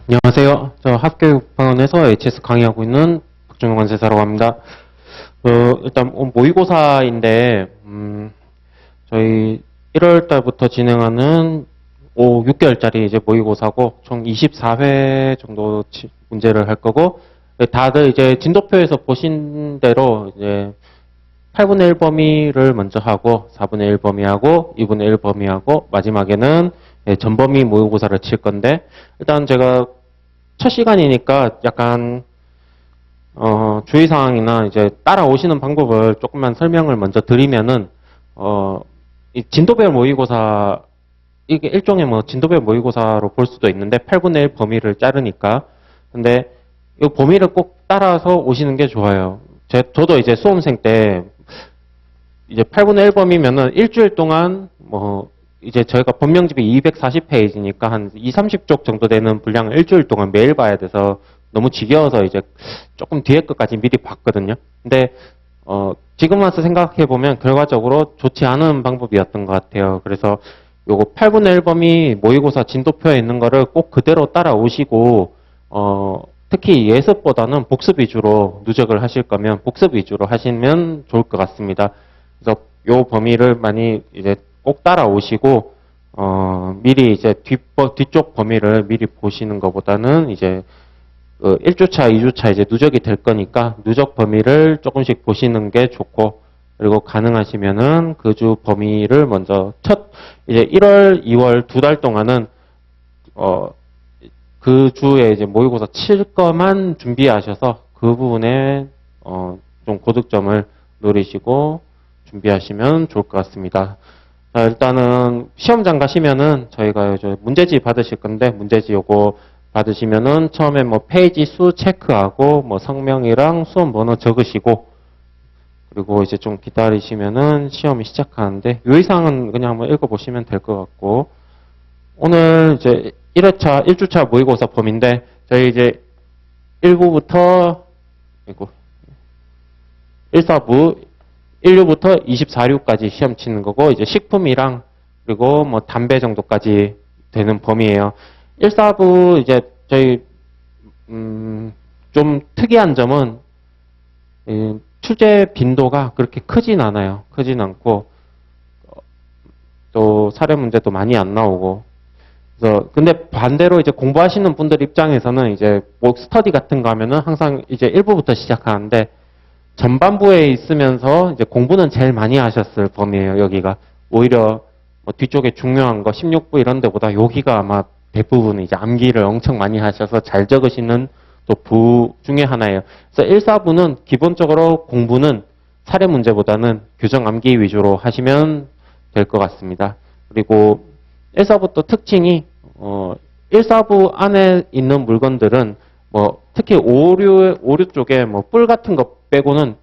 안녕하세요. 저 학교육방원에서 HS 강의하고 있는 박준용 관세사라고 합니다. 일단 모의고사인데 저희 1월 달부터 진행하는 6개월짜리 이제 모의고사고 총 24회 정도 문제를 할 거고 다들 이제 진도표에서 보신 대로 이제 8분의 1 범위를 먼저 하고 4분의 1 범위하고 2분의 1 범위하고 마지막에는 전범위 모의고사를 칠 건데 일단 제가 첫 시간이니까 약간 주의사항이나 이제 따라오시는 방법을 조금만 설명을 먼저 드리면은 이 진도별 모의고사 이게 일종의 뭐 진도별 모의고사로 볼 수도 있는데 8분의 1 범위를 자르니까 근데 이 범위를 꼭 따라서 오시는 게 좋아요. 저도 이제 수험생 때 이제 8분의 1 범위면은 일주일 동안 뭐 이제 저희가 법명집이 240페이지니까 한 2, 30쪽 정도 되는 분량을 일주일 동안 매일 봐야 돼서 너무 지겨워서 이제 조금 뒤에 것까지 미리 봤거든요. 근데 지금 와서 생각해 보면 결과적으로 좋지 않은 방법이었던 것 같아요. 그래서 요거 8분의 1 범위 모의고사 진도표에 있는 거를 꼭 그대로 따라오시고 특히 예습보다는 복습 위주로 누적을 하실 거면 복습 위주로 하시면 좋을 것 같습니다. 그래서 요 범위를 많이 이제 꼭 따라오시고 미리 이제 뒤쪽 범위를 미리 보시는 것보다는 이제 1주차, 2주차 이제 누적이 될 거니까 누적 범위를 조금씩 보시는 게 좋고 그리고 가능하시면은 그 주 범위를 먼저 이제 1월, 2월 2달 동안은 그 주에 이제 모의고사 칠 거만 준비하셔서 그 부분에 좀 고득점을 노리시고 준비하시면 좋을 것 같습니다. 자, 일단은 시험장 가시면은 저희가 이제 문제지 받으실 건데 문제지 요거 받으시면은 처음에 뭐 페이지 수 체크하고 뭐 성명이랑 수험 번호 적으시고 그리고 이제 좀 기다리시면은 시험이 시작하는데 유의사항은 그냥 한번 읽어보시면 될 것 같고 오늘 이제 1회차, 1주차 모의고사 범위인데 저희 이제 1부부터 1사부 1류부터 24류까지 시험 치는 거고 이제 식품이랑 그리고 뭐 담배 정도까지 되는 범위예요. 1사부 이제 저희 좀 특이한 점은 출제 빈도가 그렇게 크진 않아요. 크진 않고 또 사례 문제도 많이 안 나오고 그래서 근데 반대로 이제 공부하시는 분들 입장에서는 이제 뭐 스터디 같은 거 하면은 항상 이제 1부부터 시작하는데 전반부에 있으면서 이제 공부는 제일 많이 하셨을 범위예요, 여기가. 오히려 뭐 뒤쪽에 중요한 거 16부 이런 데보다 여기가 아마 대부분 이제 암기를 엄청 많이 하셔서 잘 적으시는 또 부 중에 하나예요. 그래서 1, 4부는 기본적으로 공부는 사례 문제보다는 교정 암기 위주로 하시면 될 것 같습니다. 그리고 1, 4부 또 특징이 1, 4부 안에 있는 물건들은 뭐 특히 오류 쪽에 뭐 뿔 같은 거 빼고는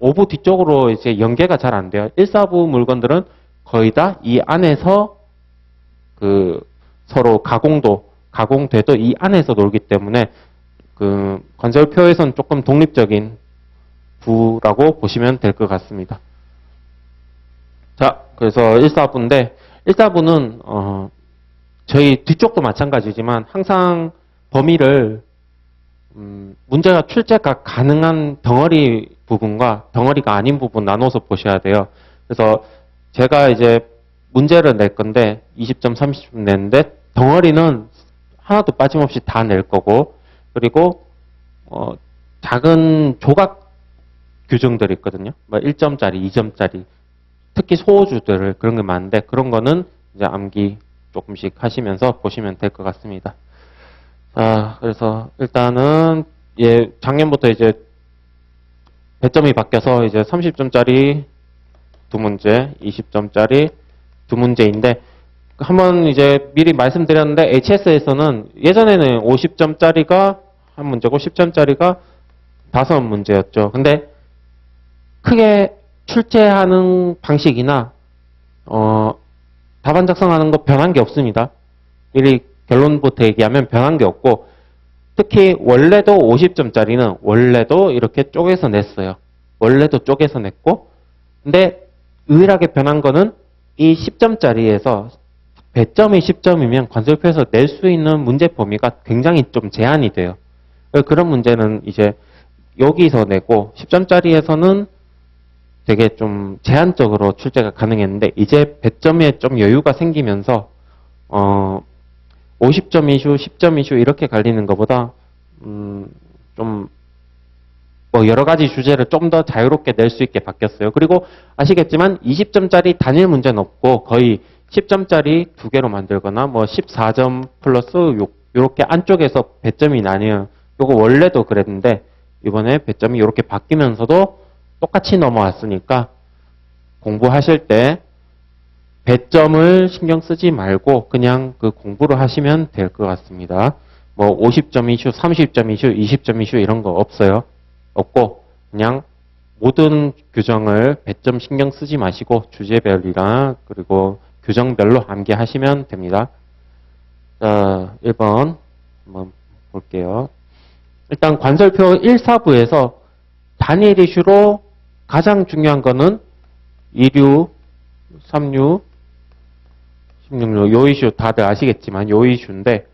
5부 뒤쪽으로 이제 연계가 잘 안 돼요. 1, 4부 물건들은 거의 다 이 안에서 그 서로 가공돼도 이 안에서 놀기 때문에 그 건설표에선 조금 독립적인 부라고 보시면 될 것 같습니다. 자, 그래서 1, 4부인데 1, 4부는 저희 뒤쪽도 마찬가지지만 항상 범위를 문제가 출제가 가능한 덩어리 부분과 덩어리가 아닌 부분 나눠서 보셔야 돼요. 그래서 제가 이제 문제를 낼 건데 20점, 30점 냈는데 덩어리는 하나도 빠짐없이 다 낼 거고 그리고 작은 조각 규정들이 있거든요. 뭐 1점짜리, 2점짜리 특히 소호주들 그런 게 많은데 그런 거는 이제 암기 조금씩 하시면서 보시면 될 것 같습니다. 자, 그래서 일단은 작년부터 이제 배점이 바뀌어서 이제 30점짜리 두 문제, 20점짜리 두 문제인데 한번 이제 미리 말씀드렸는데 HS에서는 예전에는 50점짜리가 한 문제고 10점짜리가 5문제였죠. 근데 크게 출제하는 방식이나 답안 작성하는 거 변한 게 없습니다. 미리 결론부터 얘기하면 변한 게 없고 특히 원래도 50점짜리는 원래도 이렇게 쪼개서 냈어요. 원래도 쪼개서 냈고 근데 유일하게 변한 거는 이 10점짜리에서 배점이 10점이면 관설표에서 낼 수 있는 문제 범위가 굉장히 좀 제한이 돼요. 그런 문제는 이제 여기서 내고 10점짜리에서는 되게 좀 제한적으로 출제가 가능했는데 이제 배점에 좀 여유가 생기면서 50점 이슈, 10점 이슈 이렇게 갈리는 것보다 좀 뭐 여러 가지 주제를 좀 더 자유롭게 낼 수 있게 바뀌었어요. 그리고 아시겠지만 20점짜리 단일 문제는 없고 거의 10점짜리 두 개로 만들거나 뭐 14점 플러스 요렇게 안쪽에서 배점이 나뉘어요. 요거 원래도 그랬는데 이번에 배점이 이렇게 바뀌면서도 똑같이 넘어왔으니까 공부하실 때 배점을 신경 쓰지 말고 그냥 그 공부를 하시면 될 것 같습니다. 뭐 50점 이슈, 30점 이슈, 20점 이슈 이런 거 없어요. 없고 그냥 모든 규정을 배점 신경 쓰지 마시고 주제별이랑 그리고 규정별로 암기하시면 됩니다. 자, 1번 한번 볼게요. 일단 관설표 1, 4부에서 단일 이슈로 가장 중요한 거는 2류, 3류, 16류 요 이슈 다들 아시겠지만 요 이슈인데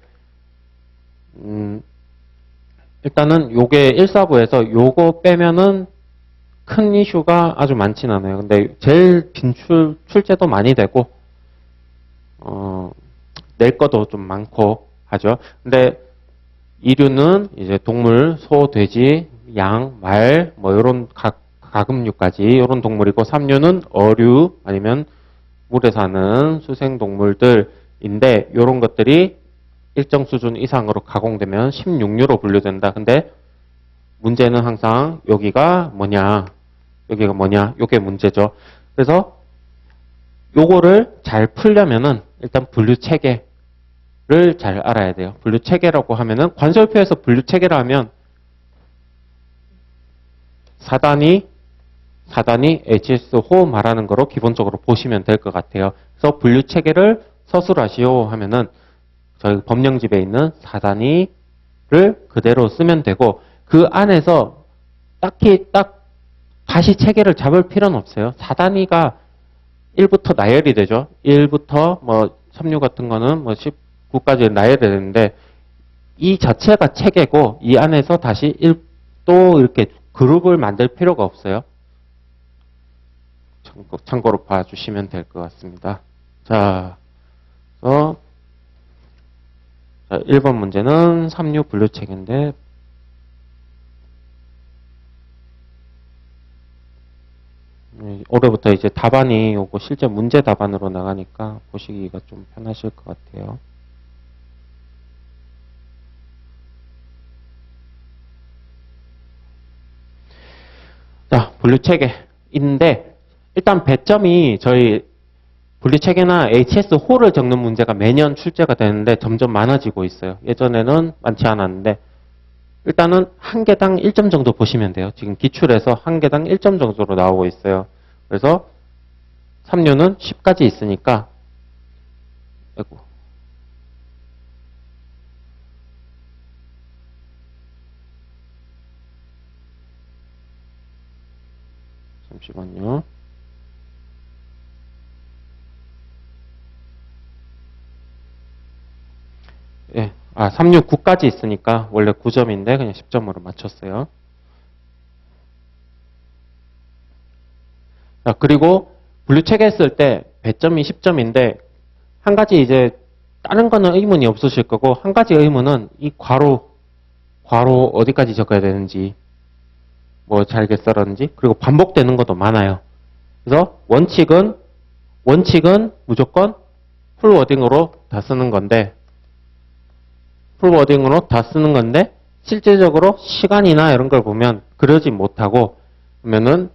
일단은 요게 1, 4부에서 요거 빼면은 큰 이슈가 아주 많진 않아요. 근데 제일 출제도 많이 되고 낼 것도 좀 많고 하죠. 근데 이류는 이제 동물, 소, 돼지, 양, 말, 뭐 요런 가금류까지 요런 동물이고 3류는 어류 아니면 물에 사는 수생동물들인데 요런 것들이 일정 수준 이상으로 가공되면 16류로 분류된다. 근데 문제는 항상 여기가 뭐냐, 요게 문제죠. 그래서 요거를 잘 풀려면은 일단 분류 체계를 잘 알아야 돼요. 분류 체계라고 하면은 관설표에서 분류 체계를 하면 4단위 HS 호흡 말하는 거로 기본적으로 보시면 될 것 같아요. 그래서 분류 체계를 서술하시오 하면은 저희 법령집에 있는 4단위를 그대로 쓰면 되고 그 안에서 딱히 다시 체계를 잡을 필요는 없어요. 4단위가 1부터 나열이 되죠. 1부터 뭐 3류 같은 거는 뭐 19까지 나열이 되는데 이 자체가 체계고 이 안에서 다시 또 이렇게 그룹을 만들 필요가 없어요. 참고로 봐주시면 될 것 같습니다. 자, 그래서 1번 문제는 3류 분류체계인데 올해부터 이제 답안이 요거 실제 문제 답안으로 나가니까 보시기가 좀 편하실 것 같아요. 자, 분류체계인데 일단 배점이 저희 분류체계나 HS호를 적는 문제가 매년 출제가 되는데 점점 많아지고 있어요. 예전에는 많지 않았는데 일단은 한 개당 1점 정도 보시면 돼요. 지금 기출에서 한 개당 1점 정도로 나오고 있어요. 그래서 3류는 10까지 있으니까 아이고. 잠시만요. 예. 3류 9까지 있으니까 원래 9점인데 그냥 10점으로 맞췄어요. 자, 그리고 분류체계 했을 때 배점이 10점인데 한 가지 이제 다른 거는 의문이 없으실 거고 한 가지 의문은 이 괄호 어디까지 적어야 되는지 뭐 잘게 썰었는지 그리고 반복되는 것도 많아요. 그래서 원칙은 무조건 풀워딩으로 다 쓰는 건데 실제적으로 시간이나 이런 걸 보면 그러지 못하고 그러면은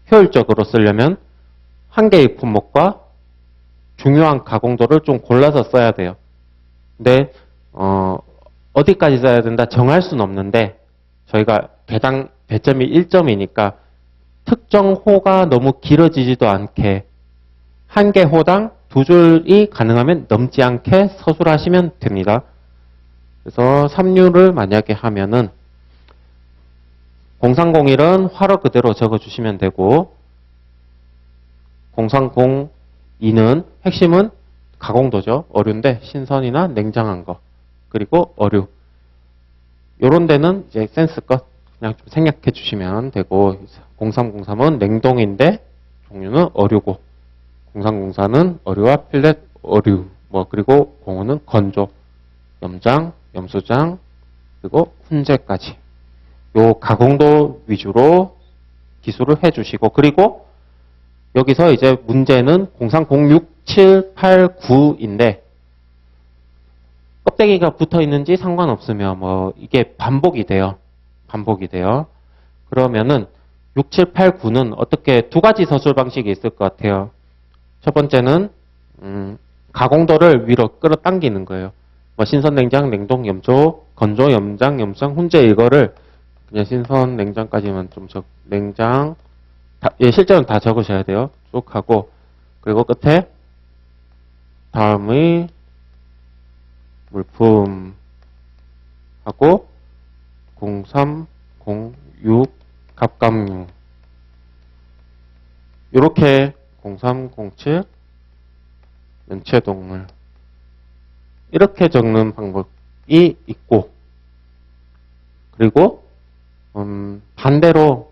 효율적으로 쓰려면 한 개의 품목과 중요한 가공도를 좀 골라서 써야 돼요. 근데 어디까지 써야 된다 정할 수는 없는데 저희가 개당 배점이 1점이니까 특정 호가 너무 길어지지도 않게 한 개 호당 2줄이 가능하면 넘지 않게 서술하시면 됩니다. 그래서 3류를 만약에 하면은 0301은 화로 그대로 적어주시면 되고 0302는 핵심은 가공도죠. 어류인데 신선이나 냉장한 거. 그리고 어류. 요런 데는 이제 센스껏 그냥 좀 생략해 주시면 되고 0303은 냉동인데 종류는 어류고 0304는 어류와 필렛 어류 그리고 05는 건조, 염장, 염소장 그리고 훈제까지 요 가공도 위주로 기술을 해 주시고 그리고 여기서 이제 문제는 030678 9인데 껍데기가 붙어 있는지 상관없으면 이게 반복이 돼요. 그러면은 6, 7, 8, 9는 어떻게 두 가지 서술 방식이 있을 것 같아요. 첫 번째는 가공도를 위로 끌어당기는 거예요. 신선 냉장, 냉동, 염조, 건조, 염장, 염성, 훈제 이거를 그냥 신선 냉장까지만 좀 냉장 실제로는 다 적으셔야 돼요. 쭉 하고 그리고 끝에 다음의 물품 하고 03, 06 갑각류 이렇게 03, 07 연체동물 이렇게 적는 방법이 있고 그리고 반대로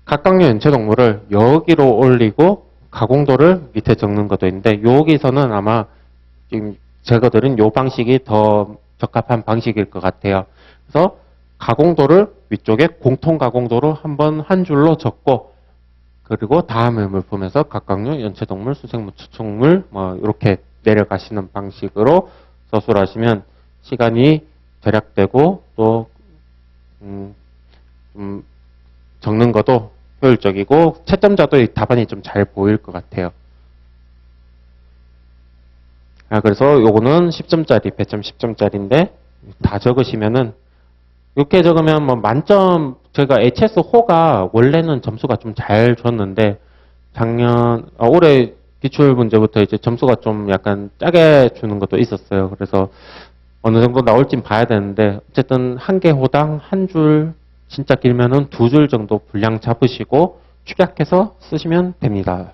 갑각류 연체동물을 여기로 올리고 가공도를 밑에 적는 것도 있는데 여기서는 아마 지금 제거들은 이 방식이 더 적합한 방식일 것 같아요. 그래서 가공도를 위쪽에 공통 가공도로 한번 한 줄로 적고 그리고 다음의 물품에서 갑각류, 연체동물, 수생물, 추축물 이렇게 내려가시는 방식으로 서술하시면 시간이 절약되고 또 적는 것도 효율적이고 채점자도 답안이 좀 잘 보일 것 같아요. 그래서 요거는 10점짜리, 배점 10점짜리인데 다 적으시면은 이렇게 적으면 만점 제가 HS호가 원래는 점수가 좀 잘 줬는데 올해 기출 문제부터 이제 점수가 좀 약간 짜게 주는 것도 있었어요. 그래서 어느 정도 나올진 봐야 되는데 어쨌든 한 개 호당 한 줄 진짜 길면은 2줄 정도 분량 잡으시고 축약해서 쓰시면 됩니다.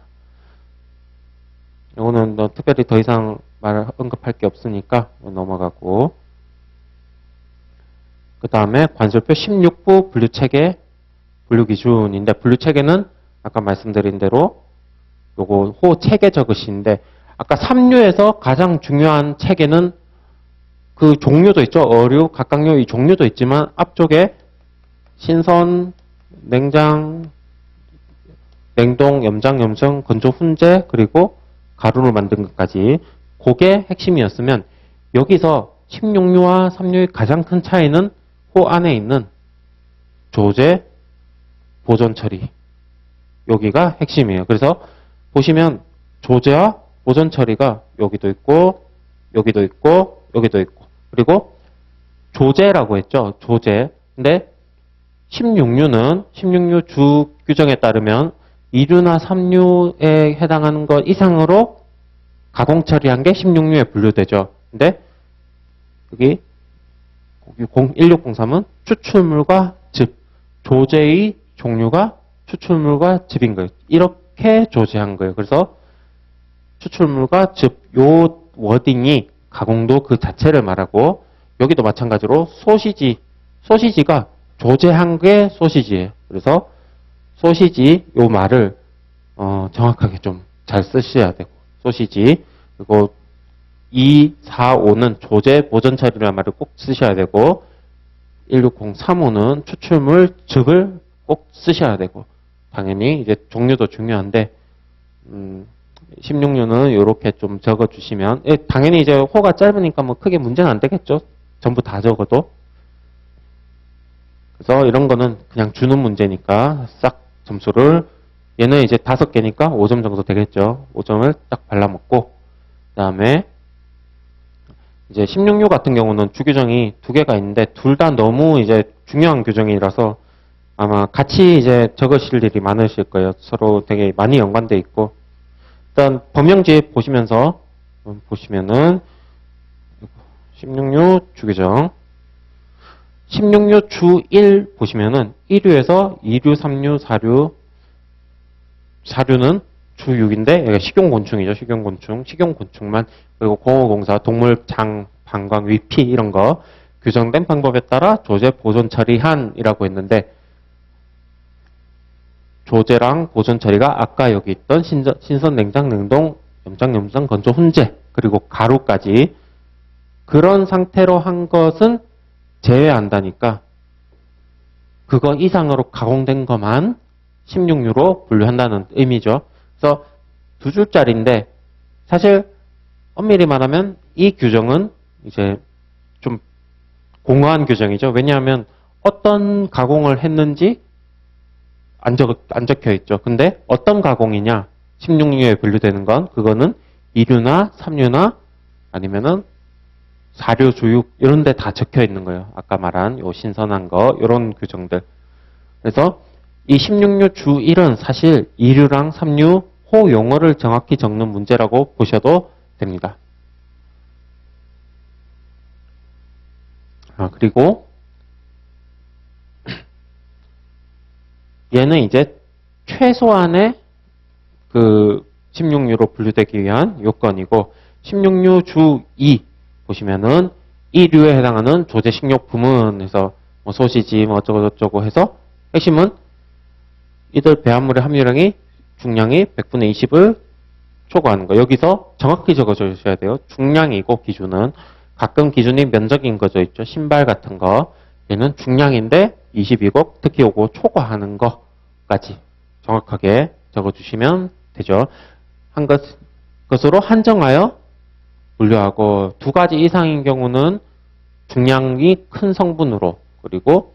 이거는 특별히 더 이상 언급할 게 없으니까 넘어가고 그 다음에 관설표 16부 분류체계 분류기준인데 분류체계는 아까 말씀드린 대로 요거 호 체계 적으시는데 아까 3류에서 가장 중요한 체계는 그 종류도 있죠. 어류, 갑각류 이 종류도 있지만 앞쪽에 신선, 냉장, 냉동, 염장, 염성, 건조, 훈제 그리고 가루를 만든 것까지 그게 핵심이었으면 여기서 16류와 3류의 가장 큰 차이는 호 안에 있는 조제, 보존 처리 여기가 핵심이에요. 그래서 보시면 조제와 보존 처리가 여기도 있고 여기도 있고 여기도 있고 그리고 조제라고 했죠. 조제. 근데 16류 주 규정에 따르면 2류나 3류에 해당하는 것 이상으로 가공 처리한 게 16류에 분류되죠. 근데 여기 1603은 추출물과 즙, 조제의 종류가 추출물과 즙인 거예요. 이렇게 조제한 거예요. 그래서 추출물과 즙, 요 워딩이 가공도 그 자체를 말하고 여기도 마찬가지로 소시지가 조제한 게 소시지예요. 그래서 소시지 요 말을 정확하게 좀 잘 쓰셔야 되고 소시지 그리고 2, 4, 5는 조제 보존 처리라는 말을 꼭 쓰셔야 되고 160, 35는 추출물 즙을 꼭 쓰셔야 되고 당연히 이제 종류도 중요한데 16류는 이렇게 좀 적어주시면 당연히 이제 호가 짧으니까 크게 문제는 안 되겠죠. 전부 다 적어도 그래서 이런 거는 그냥 주는 문제니까 싹 점수를 얘는 이제 5개니까 5점 정도 되겠죠. 5점을 딱 발라먹고 그 다음에 이제 16류 같은 경우는 주규정이 2개가 있는데 둘 다 너무 이제 중요한 규정이라서 아마 같이 이제 적으실 일이 많으실 거예요. 서로 되게 많이 연관돼 있고 일단 범용지 보시면서 보시면은 16류 주규정 16류 주 1 보시면은 1류에서 2류, 3류, 4류 4류는 주 6인데 여기가 식용곤충이죠. 식용곤충만 그리고 공업공사, 동물장, 방광, 위피 이런 거 규정된 방법에 따라 조제, 보존, 처리한이라고 했는데 조제랑 보존 처리가 아까 여기 있던 신선, 냉장, 냉동, 염장, 건조, 훈제 그리고 가루까지 그런 상태로 한 것은 제외한다니까 그거 이상으로 가공된 것만 16유로 분류한다는 의미죠. 그래서 두 줄짜리인데 사실 엄밀히 말하면 이 규정은 이제 좀 공허한 규정이죠. 왜냐하면 어떤 가공을 했는지 안 적혀 있죠. 근데 어떤 가공이냐 16유에 분류되는 건 그거는 2류나 3류나 아니면은 4류, 주육 이런 데 다 적혀 있는 거예요. 아까 말한 요 신선한 거 이런 규정들. 그래서 이 16류 주 1은 사실 2류랑 3류 호 용어를 정확히 적는 문제라고 보셔도 됩니다. 그리고 얘는 이제 최소한의 그 16유로 분류되기 위한 요건이고 16유 주 2 보시면은 이 류에 해당하는 조제 식료품은 해서 뭐 소시지 뭐 어쩌고 해서 핵심은 이들 배합물의 함유량이 중량이 100분의 20을 초과하는 거. 여기서 정확히 적어주셔야 돼요. 중량이고 기준은 가끔 기준이 면적인 거져 있죠. 신발 같은 거. 얘는 중량인데 20이고 특히 요거 초과하는 거까지 정확하게 적어주시면 되죠. 것으로 한정하여 분류하고 두 가지 이상인 경우는 중량이 큰 성분으로 그리고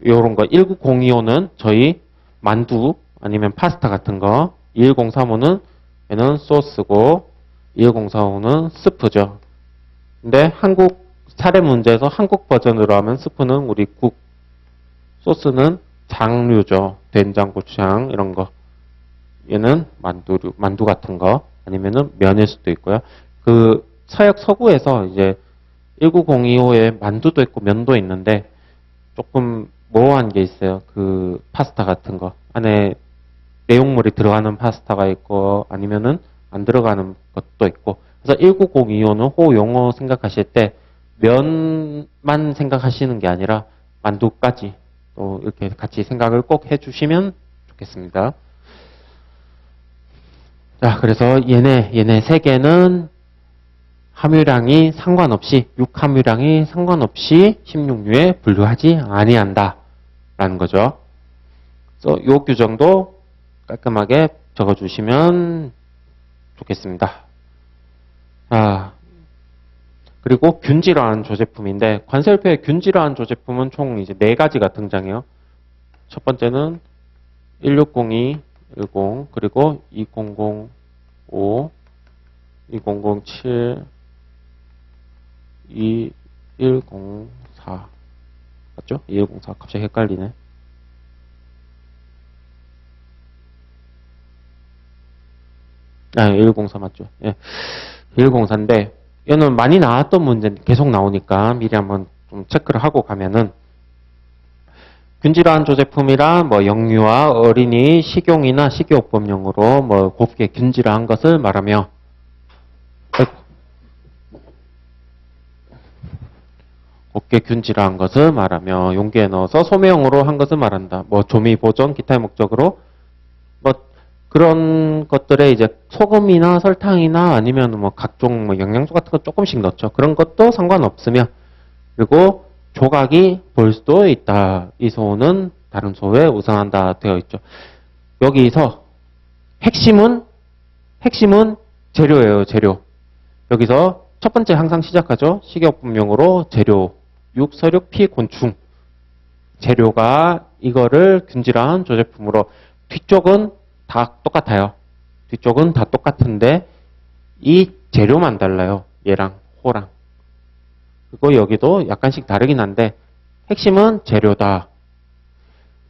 요런 거 19025는 저희 만두 아니면 파스타 같은 거 21035는 얘는 소스고 21045는 스프죠. 근데 한국 사례 문제에서 한국 버전으로 하면 스프는 우리 국, 소스는 장류죠. 된장, 고추장 이런 거. 얘는 만두 같은 거 아니면은 면일 수도 있고요. 그 서역 서구에서 이제 19025에 만두도 있고 면도 있는데 조금 모호한 게 있어요. 그 파스타 같은 거 안에 내용물이 들어가는 파스타가 있고 아니면은 안 들어가는 것도 있고 그래서 19025는 호 용어 생각하실 때 면만 생각하시는 게 아니라 만두까지 또 이렇게 같이 생각을 꼭 해주시면 좋겠습니다. 자, 그래서 얘네 세 개는 함유량이 상관없이 6함유량이 상관없이 16유에 분류하지 아니한다 라는 거죠. 그래서 이 규정도 깔끔하게 적어주시면 좋겠습니다. 자, 그리고 균질화한 조제품인데 관세율표에 균질화한 조제품은 총 이제 4가지가 등장해요. 첫 번째는 1602, 10 그리고 2005, 2007, 2104 맞죠? 2104 갑자기 헷갈리네. 아, 2104 맞죠? 예. 2104인데 얘는 많이 나왔던 문제 계속 나오니까 미리 한번 좀 체크를 하고 가면은 균질화한 조제품이란 뭐 영유아, 어린이, 식용이나 식이요법용으로 뭐 곱게 균질화한 것을 말하며 곱게 균질화한 것을 말하며 용기에 넣어서 소매용으로 한 것을 말한다. 뭐 조미 보존 기타의 목적으로 뭐 그런 것들에 이제 소금이나 설탕이나 아니면 뭐 각종 뭐 영양소 같은 거 조금씩 넣죠. 그런 것도 상관없으며 그리고 조각이 볼 수도 있다. 이 소는 다른 소에 우선한다 되어 있죠. 여기서 핵심은 재료예요. 재료. 여기서 첫 번째 항상 시작하죠. 식이요법용으로 재료. 육, 서육, 피, 곤충. 재료가 이거를 균질화한 조제품으로 뒤쪽은 다 똑같아요. 뒤쪽은 다 똑같은데 이 재료만 달라요. 얘랑 호랑. 그리고 여기도 약간씩 다르긴 한데 핵심은 재료다.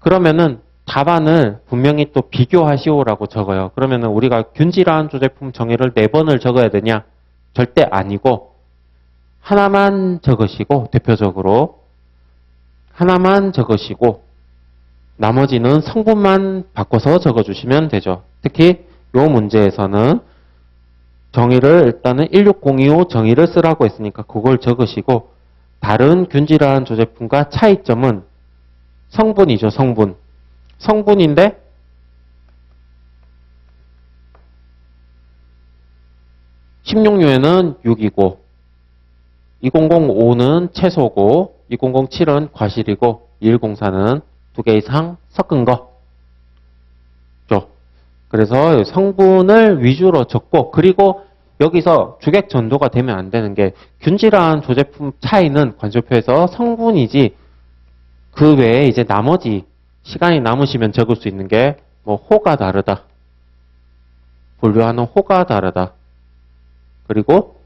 그러면은 답안을 분명히 또 비교하시오라고 적어요. 그러면은 우리가 균질화한 조제품 정의를 4번을 적어야 되냐? 절대 아니고 하나만 적으시고 대표적으로 하나만 적으시고 나머지는 성분만 바꿔서 적어주시면 되죠. 특히 이 문제에서는 정의를 일단은 16025 정의를 쓰라고 했으니까 그걸 적으시고 다른 균질환 조제품과 차이점은 성분이죠. 성분. 성분인데 16유에는 6이고 2005는 채소고 2007은 과실이고 2104는 2개 이상 섞은 거. 그래서 성분을 위주로 적고 그리고 여기서 주객 전도가 되면 안 되는 게 균질환 조제품 차이는 관조표에서 성분이지 그 외에 이제 나머지 시간이 남으시면 적을 수 있는 게 뭐 호가 다르다. 분류하는 호가 다르다. 그리고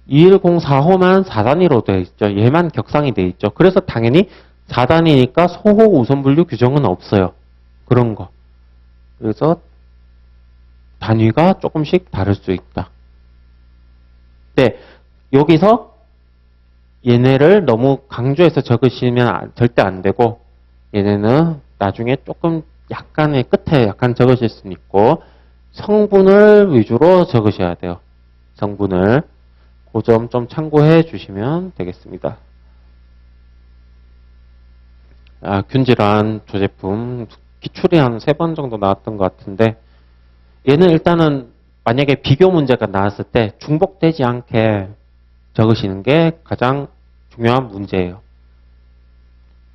2104호만 4단위로 되어 있죠. 얘만 격상이 되어 있죠. 그래서 당연히 4단위니까 소호 우선 분류 규정은 없어요. 그런 거. 그래서 단위가 조금씩 다를 수 있다. 네, 여기서 얘네를 너무 강조해서 적으시면 절대 안 되고 얘네는 나중에 조금 약간의 끝에 약간 적으실 수는 있고 성분을 위주로 적으셔야 돼요. 성분을. 그 점 좀 참고해 주시면 되겠습니다. 균질환 조제품 기출이 한 3번 정도 나왔던 것 같은데 얘는 일단은 만약에 비교 문제가 나왔을 때 중복되지 않게 적으시는 게 가장 중요한 문제예요.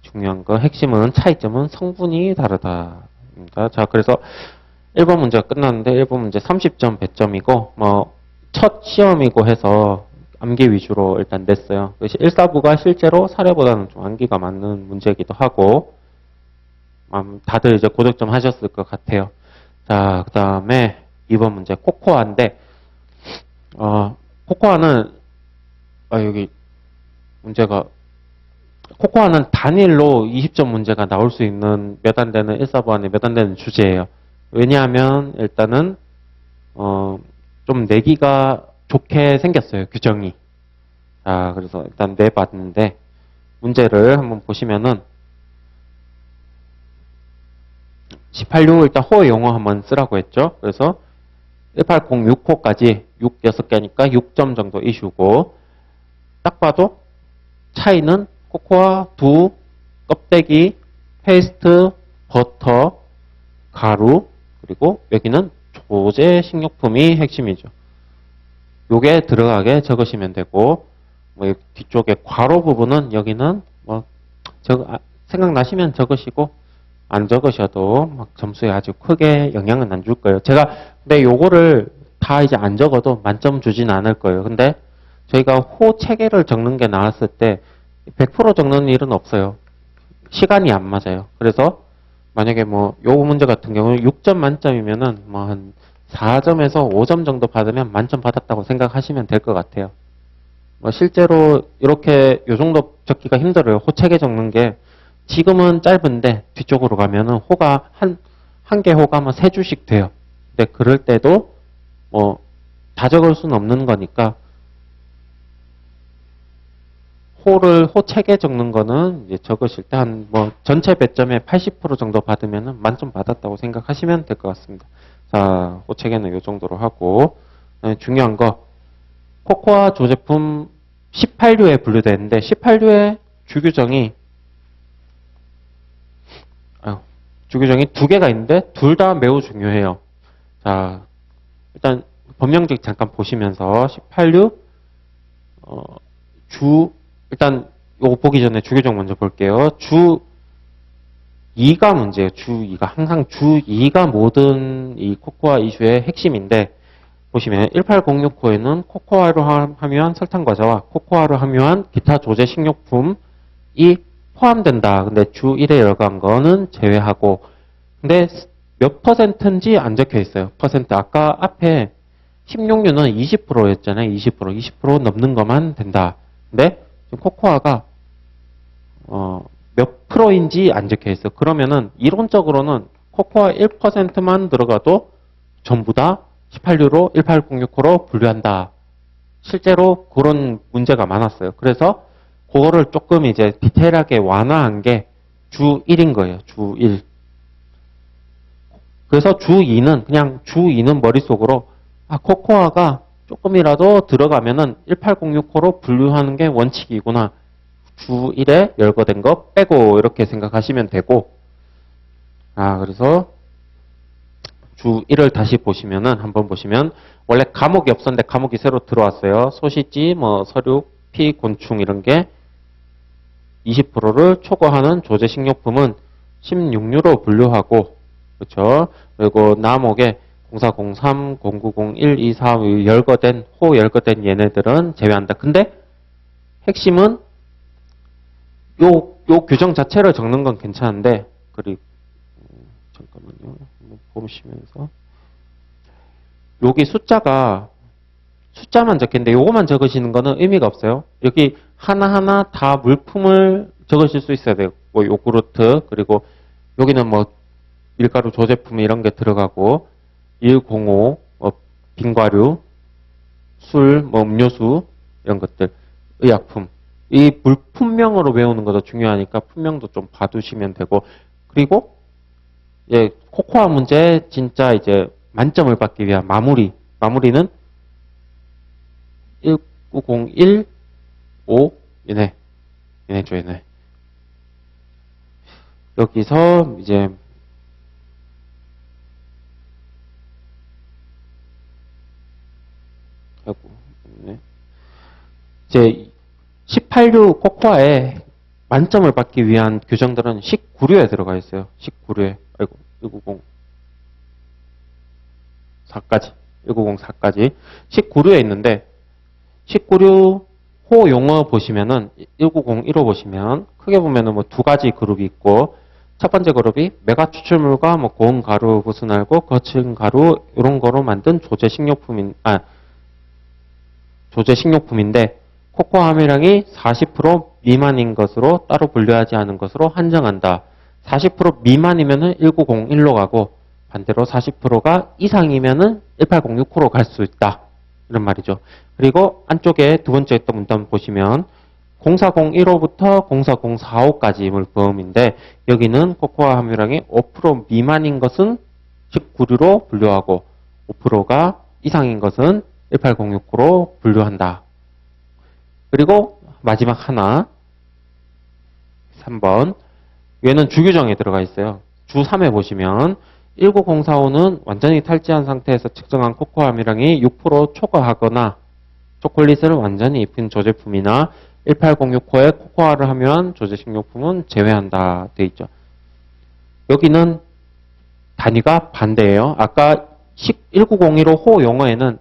중요한 거 핵심은 차이점은 성분이 다르다입니다. 자, 그래서 1번 문제가 끝났는데 1번 문제 30점 배점이고 뭐 첫 시험이고 해서 암기 위주로 일단 냈어요. 1사부가 실제로 사례보다는 좀 암기가 맞는 문제이기도 하고 다들 이제 고득점 하셨을 것 같아요. 자, 그 다음에 2번 문제 코코아인데 코코아는 여기 문제가 코코아는 단일로 20점 문제가 나올 수 있는 몇 안 되는 1사부 안에 몇 안 되는 주제예요. 왜냐하면 일단은 좀 내기가 좋게 생겼어요. 규정이. 자, 그래서 일단 내봤는데 문제를 한번 보시면은 18류 일단 호의 용어 한번 쓰라고 했죠. 그래서 1806호까지 6 6개니까 6점 정도 이슈고 딱 봐도 차이는 코코아, 두, 껍데기, 페이스트, 버터, 가루 그리고 여기는 조제 식료품이 핵심이죠. 요게 들어가게 적으시면 되고 뭐 뒤쪽에 괄호 부분은 여기는 뭐 생각나시면 적으시고 안 적으셔도 막 점수에 아주 크게 영향은 안 줄 거예요. 제가 근데 요거를 다 이제 안 적어도 만점 주진 않을 거예요. 근데 저희가 호 체계를 적는 게 나왔을 때 100% 적는 일은 없어요. 시간이 안 맞아요. 그래서 만약에 뭐 요 문제 같은 경우는 6점 만점이면은 뭐 한 4점에서 5점 정도 받으면 만점 받았다고 생각하시면 될 것 같아요. 뭐 실제로 이렇게 요 정도 적기가 힘들어요. 호체계 적는 게 지금은 짧은데 뒤쪽으로 가면은 호가 한 개 호가 뭐 3줄씩 돼요. 근데 그럴 때도 뭐 다 적을 수는 없는 거니까 호 체계 적는 거는 이제 적으실 때 한 뭐 전체 배점의 80% 정도 받으면은 만점 받았다고 생각하시면 될 것 같습니다. 자, 호 체계는 이 정도로 하고 중요한 거 코코아 조제품 18류에 분류되는데 18류의 주규정이 2개가 있는데 둘 다 매우 중요해요. 자, 일단 법령직 잠깐 보시면서 18류 일단 요거 보기 전에 주규정 먼저 볼게요. 주 2가 문제예요. 주 2가 항상 주 2가 모든 이 코코아 이슈의 핵심인데 보시면 1806호에는 코코아로 함유한 설탕과자와 코코아로 함유한 기타 조제 식료품이 포함된다. 근데 주 1에 들어간 거는 제외하고 근데 몇 퍼센트인지 안 적혀 있어요. 퍼센트 아까 앞에 16유는 20%였잖아요. 20% 넘는 것만 된다. 근데 지금 코코아가 몇 프로인지 안 적혀 있어요. 그러면은 이론적으로는 코코아 1%만 들어가도 전부 다 18유로 1806호로 분류한다. 실제로 그런 문제가 많았어요. 그래서 그거를 조금 이제 디테일하게 완화한 게 주 1인 거예요. 주 1. 그래서 주 2는 그냥 주 2는 머릿속으로 코코아가 조금이라도 들어가면은 1806호로 분류하는 게 원칙이구나. 주 1에 열거된 거 빼고 이렇게 생각하시면 되고 그래서 주 1을 다시 보시면은 한번 보시면 원래 과목이 없었는데 과목이 새로 들어왔어요. 소시지, 서류, 피, 곤충 이런 게 20%를 초과하는 조제 식료품은 16유로 분류하고 그렇죠. 그리고 남옥에 0403, 0901, 24 열거된 열거된 얘네들은 제외한다. 근데 핵심은 요 규정 자체를 적는 건 괜찮은데 그리고 잠깐만요. 한번 보시면서 여기 숫자만 적혔는데 요거만 적으시는 거는 의미가 없어요. 여기 하나하나 다 물품을 적으실 수 있어야 돼요. 요구르트 그리고 여기는 밀가루 조제품 이런 게 들어가고 105 빙과류 술 음료수 이런 것들 의약품 이 물품명으로 외우는 것도 중요하니까 품명도 좀 봐두시면 되고 그리고 코코아 문제 진짜 이제 만점을 받기 위한 마무리는 19015 얘네 여기서 이제 이제 18류 코코아에 만점을 받기 위한 규정들은 19류에 들어가 있어요. 19류에 1904까지 19류에 있는데 19류 호 용어 보시면은 1901호 보시면 크게 보면은 두 가지 그룹이 있고 첫 번째 그룹이 메가 추출물과 고운 가루 부순알고 거친 가루 이런 거로 만든 조제 식료품인데 코코아 함유량이 40% 미만인 것으로 따로 분류하지 않은 것으로 한정한다. 40% 미만이면은 1901로 가고 반대로 40%가 이상이면은 1806호로 갈 수 있다. 이런 말이죠. 그리고 안쪽에 두 번째 있던 문단 보시면 0401호부터 0404호까지 물품인데 여기는 코코아 함유량이 5% 미만인 것은 19류로 분류하고 5%가 이상인 것은 1806호로 분류한다. 그리고 마지막 하나 3번 얘는 주규정에 들어가 있어요. 주 3에 보시면 19045는 완전히 탈지한 상태에서 측정한 코코아 함유량이 6% 초과하거나 초콜릿을 완전히 입힌 조제품이나 1806호에 코코아를 함유한 조제식료품은 제외한다 돼 있죠. 여기는 단위가 반대예요. 아까 19015호 용어에는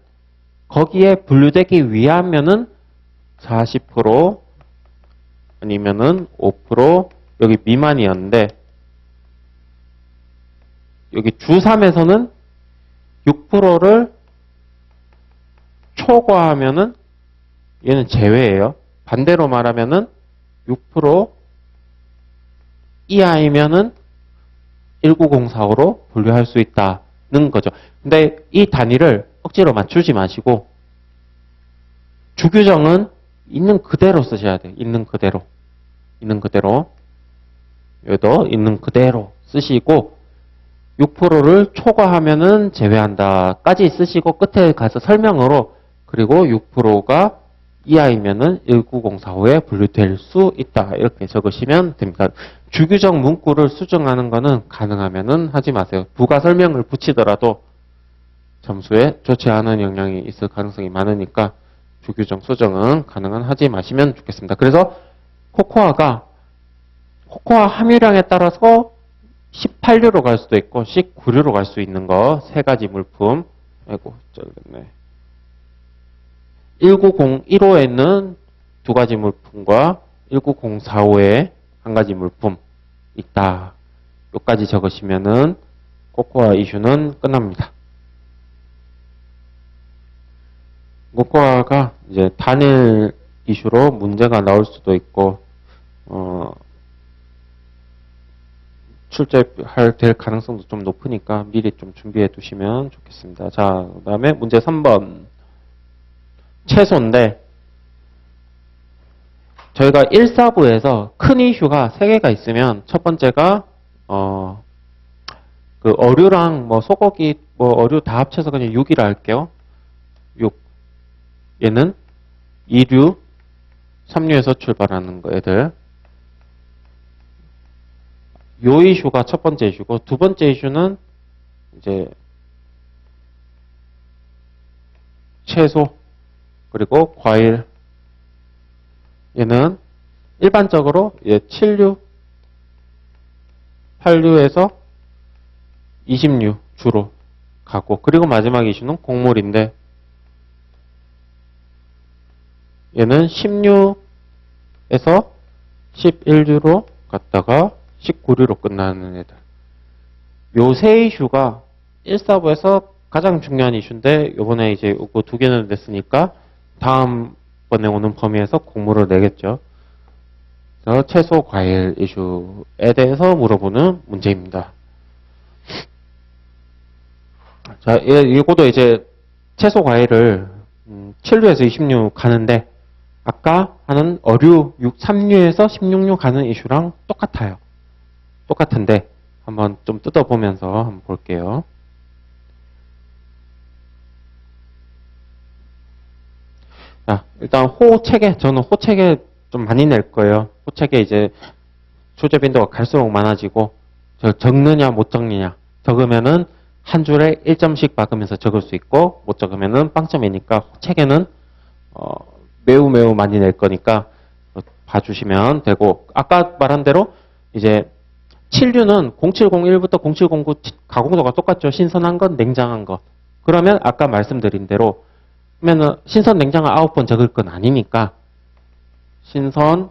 거기에 분류되기 위하면은 40% 아니면은 5% 여기 미만이었는데 여기 주3에서는 6%를 초과하면은 얘는 제외예요. 반대로 말하면은 6% 이하이면은 19045로 분류할 수 있다는 거죠. 근데 이 단위를 억지로 맞추지 마시고 주규정은 있는 그대로 쓰셔야 돼요. 있는 그대로. 여기도 있는 그대로 쓰시고 6%를 초과하면은 제외한다까지 쓰시고 끝에 가서 설명으로 그리고 6%가 이하이면은 19045에 분류될 수 있다. 이렇게 적으시면 됩니다. 주규정 문구를 수정하는 거는 가능하면은 하지 마세요. 부가 설명을 붙이더라도 점수에 좋지 않은 영향이 있을 가능성이 많으니까 주규정 수정은 가능한 하지 마시면 좋겠습니다. 그래서 코코아 함유량에 따라서 18류로 갈 수도 있고 19류로 갈 수 있는 거 세 가지 물품. 아이고, 저기네. 19015에는 두 가지 물품과 19045에 한 가지 물품 있다. 여기까지 적으시면은 코코아 이슈는 끝납니다. 코코아가 이제 단일 이슈로 문제가 나올 수도 있고 출제될 가능성도 좀 높으니까 미리 좀 준비해 두시면 좋겠습니다. 자, 그 다음에 문제 3번. 채소인데 저희가 1사부에서 큰 이슈가 3개가 있으면 첫 번째가 그 어류랑 뭐 소고기 뭐 어류 다 합쳐서 그냥 6이라 할게요. 6. 얘는 2류, 3류에서 출발하는 거 애들. 요 이슈가 첫 번째 이슈고 두 번째 이슈는 이제 채소 그리고 과일. 얘는 일반적으로 7류, 8류에서 20류 주로 가고 그리고 마지막 이슈는 곡물인데 얘는 10류에서 11류로 갔다가 19류로 끝나는 애들. 요 세 이슈가 1사부에서 가장 중요한 이슈인데 요번에 이제 요거 2개는 냈으니까 다음번에 오는 범위에서 공모를 내겠죠. 그래서 채소 과일 이슈에 대해서 물어보는 문제입니다. 자, 이거도 이제 채소 과일을 7류에서 20류 가는데 아까 하는 어류 3류에서 16류 가는 이슈랑 똑같아요. 똑같은데 한번 좀 뜯어보면서 한번 볼게요. 자, 일단 호체계, 저는 호체계 좀 많이 낼 거예요. 호체계 이제 출제 빈도가 갈수록 많아지고 적느냐 못 적느냐. 적으면은 한 줄에 1점씩 박으면서 적을 수 있고 못 적으면은 빵점이니까 호체계는 매우 매우 많이 낼 거니까 봐주시면 되고 아까 말한 대로 이제 7류는 0701부터 0709 가공도가 똑같죠. 신선한 것, 냉장한 것. 그러면 아까 말씀드린 대로 그러면은 신선 냉장을 9번 적을 건 아니니까 신선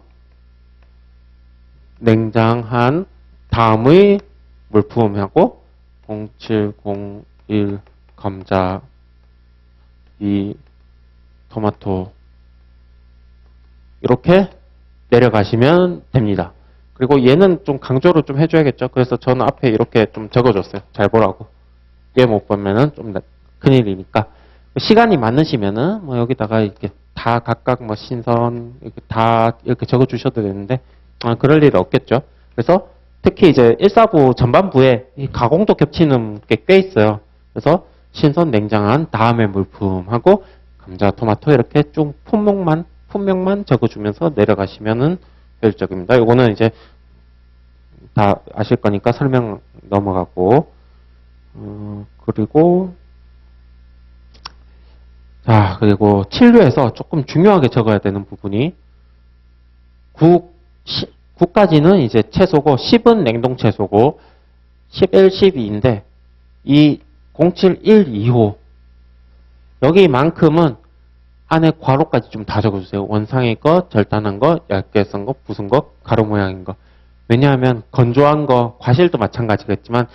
냉장한 다음의 물품하고 0701 감자 2 토마토 이렇게 내려가시면 됩니다. 그리고 얘는 좀 강조를 좀 해줘야겠죠. 그래서 저는 앞에 이렇게 좀 적어줬어요. 잘 보라고. 얘 못 보면은 좀 큰일이니까. 시간이 많으시면은 뭐 여기다가 이렇게 다 각각 뭐 신선 이렇게 다 이렇게 적어주셔도 되는데 그럴 일 없겠죠. 그래서 특히 이제 1사부 전반부에 이 가공도 겹치는 게 꽤 있어요. 그래서 신선 냉장한 다음에 물품하고 감자, 토마토 이렇게 쭉 품명만 적어주면서 내려가시면은 효율적입니다. 요거는 이제 다 아실 거니까 설명 넘어가고 그리고 자 그리고 7류에서 조금 중요하게 적어야 되는 부분이 9까지는 이제 채소고 10은 냉동 채소고 11, 12인데 이 07, 1, 2호 여기만큼은 안에 괄호까지 좀 다 적어주세요. 원상의 것, 절단한 것, 얇게 쓴 것, 부순 것, 가로 모양인 것. 왜냐하면 건조한 거, 과실도 마찬가지겠지만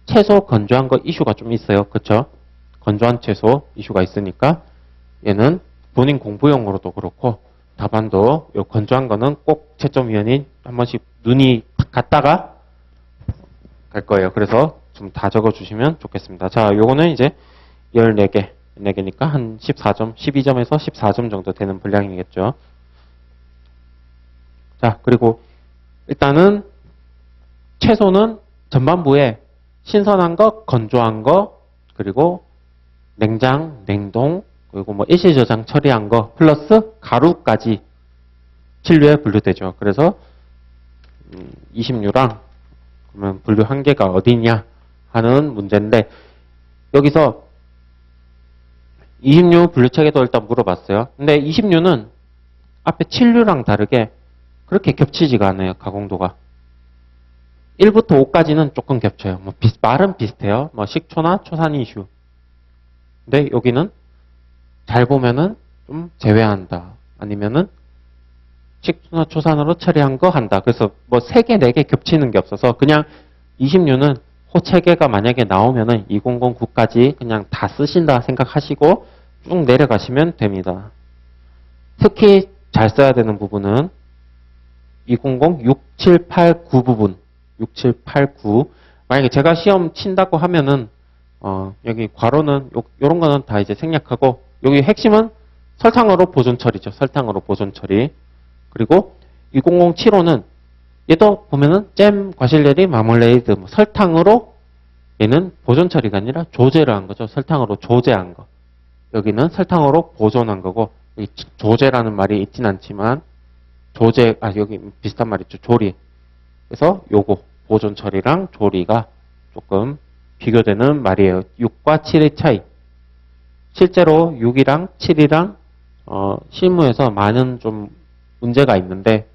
채소 건조한 거 이슈가 좀 있어요. 그쵸? 건조한 채소 이슈가 있으니까 얘는 본인 공부용으로도 그렇고 답안도 요 건조한 거는 꼭 채점위원이 한 번씩 눈이 갔다가 갈 거예요. 그래서 좀 다 적어주시면 좋겠습니다. 자, 요거는 이제 14개. 4개니까 한 14점, 12점에서 14점 정도 되는 분량이겠죠. 자, 그리고 일단은 채소는 전반부에 신선한 거, 건조한 거, 그리고 냉장, 냉동, 그리고 뭐 일시저장 처리한 거, 플러스 가루까지 7류에 분류되죠. 그래서 20류랑 그러면 분류 한계가 어디냐 하는 문제인데 여기서 20류 분류체계도 일단 물어봤어요. 근데 20류는 앞에 7류랑 다르게 그렇게 겹치지가 않아요. 가공도가. 1부터 5까지는 조금 겹쳐요. 뭐 말은 비슷해요. 뭐 식초나 초산 이슈. 근데 여기는 잘 보면은 좀 제외한다. 아니면은 식초나 초산으로 처리한 거 한다. 그래서 뭐 3개, 4개 겹치는 게 없어서 그냥 20류는 호체계가 만약에 나오면은 2009까지 그냥 다 쓰신다 생각하시고 쭉 내려가시면 됩니다. 특히 잘 써야 되는 부분은 200, 6, 7, 8, 9 부분. 6, 7, 8, 9. 만약에 제가 시험 친다고 하면은 여기 괄호는 요런 거는 다 이제 생략하고 여기 핵심은 설탕으로 보존 처리죠. 설탕으로 보존 처리. 그리고 2007호는 얘도 보면은 잼, 과실레리, 마멀레이드, 뭐 설탕으로 얘는 보존 처리가 아니라 조제를 한 거죠. 설탕으로 조제한 거. 여기는 설탕으로 보존한 거고 이 조제라는 말이 있진 않지만 조제, 여기 비슷한 말 있죠. 조리. 그래서 요거 보존 처리랑 조리가 조금 비교되는 말이에요. 6과 7의 차이. 실제로 6이랑 7이랑 실무에서 많은 좀 문제가 있는데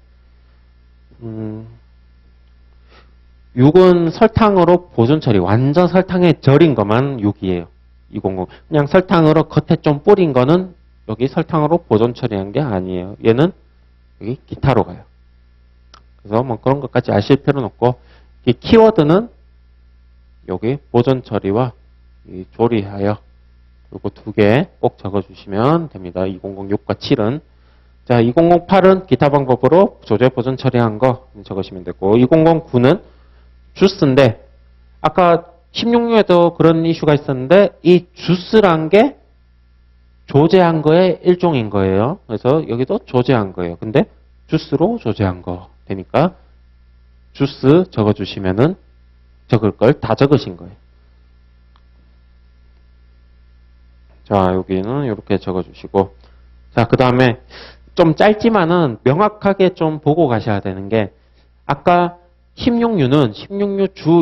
6은 설탕으로 보존 처리, 완전 설탕에 절인 것만 6이에요. 200. 그냥 설탕으로 겉에 좀 뿌린 거는 여기 설탕으로 보존 처리한 게 아니에요. 얘는 여기 기타로 가요. 그래서 뭐 그런 것까지 아실 필요는 없고 이 키워드는 여기 보존 처리와 이 조리하여 요거 두 개 꼭 적어주시면 됩니다. 2006과 7은. 자, 2008은 기타 방법으로 조제 보존 처리한 거 적으시면 되고 2009는 주스인데 아까 16류에도 그런 이슈가 있었는데 이 주스란 게 조제한 거의 일종인 거예요. 그래서 여기도 조제한 거예요. 근데 주스로 조제한 거 되니까 주스 적어주시면은 적을 걸 다 적으신 거예요. 자, 여기는 이렇게 적어주시고 자, 그 다음에 좀 짧지만은 명확하게 좀 보고 가셔야 되는 게 아까 16류는 16류 주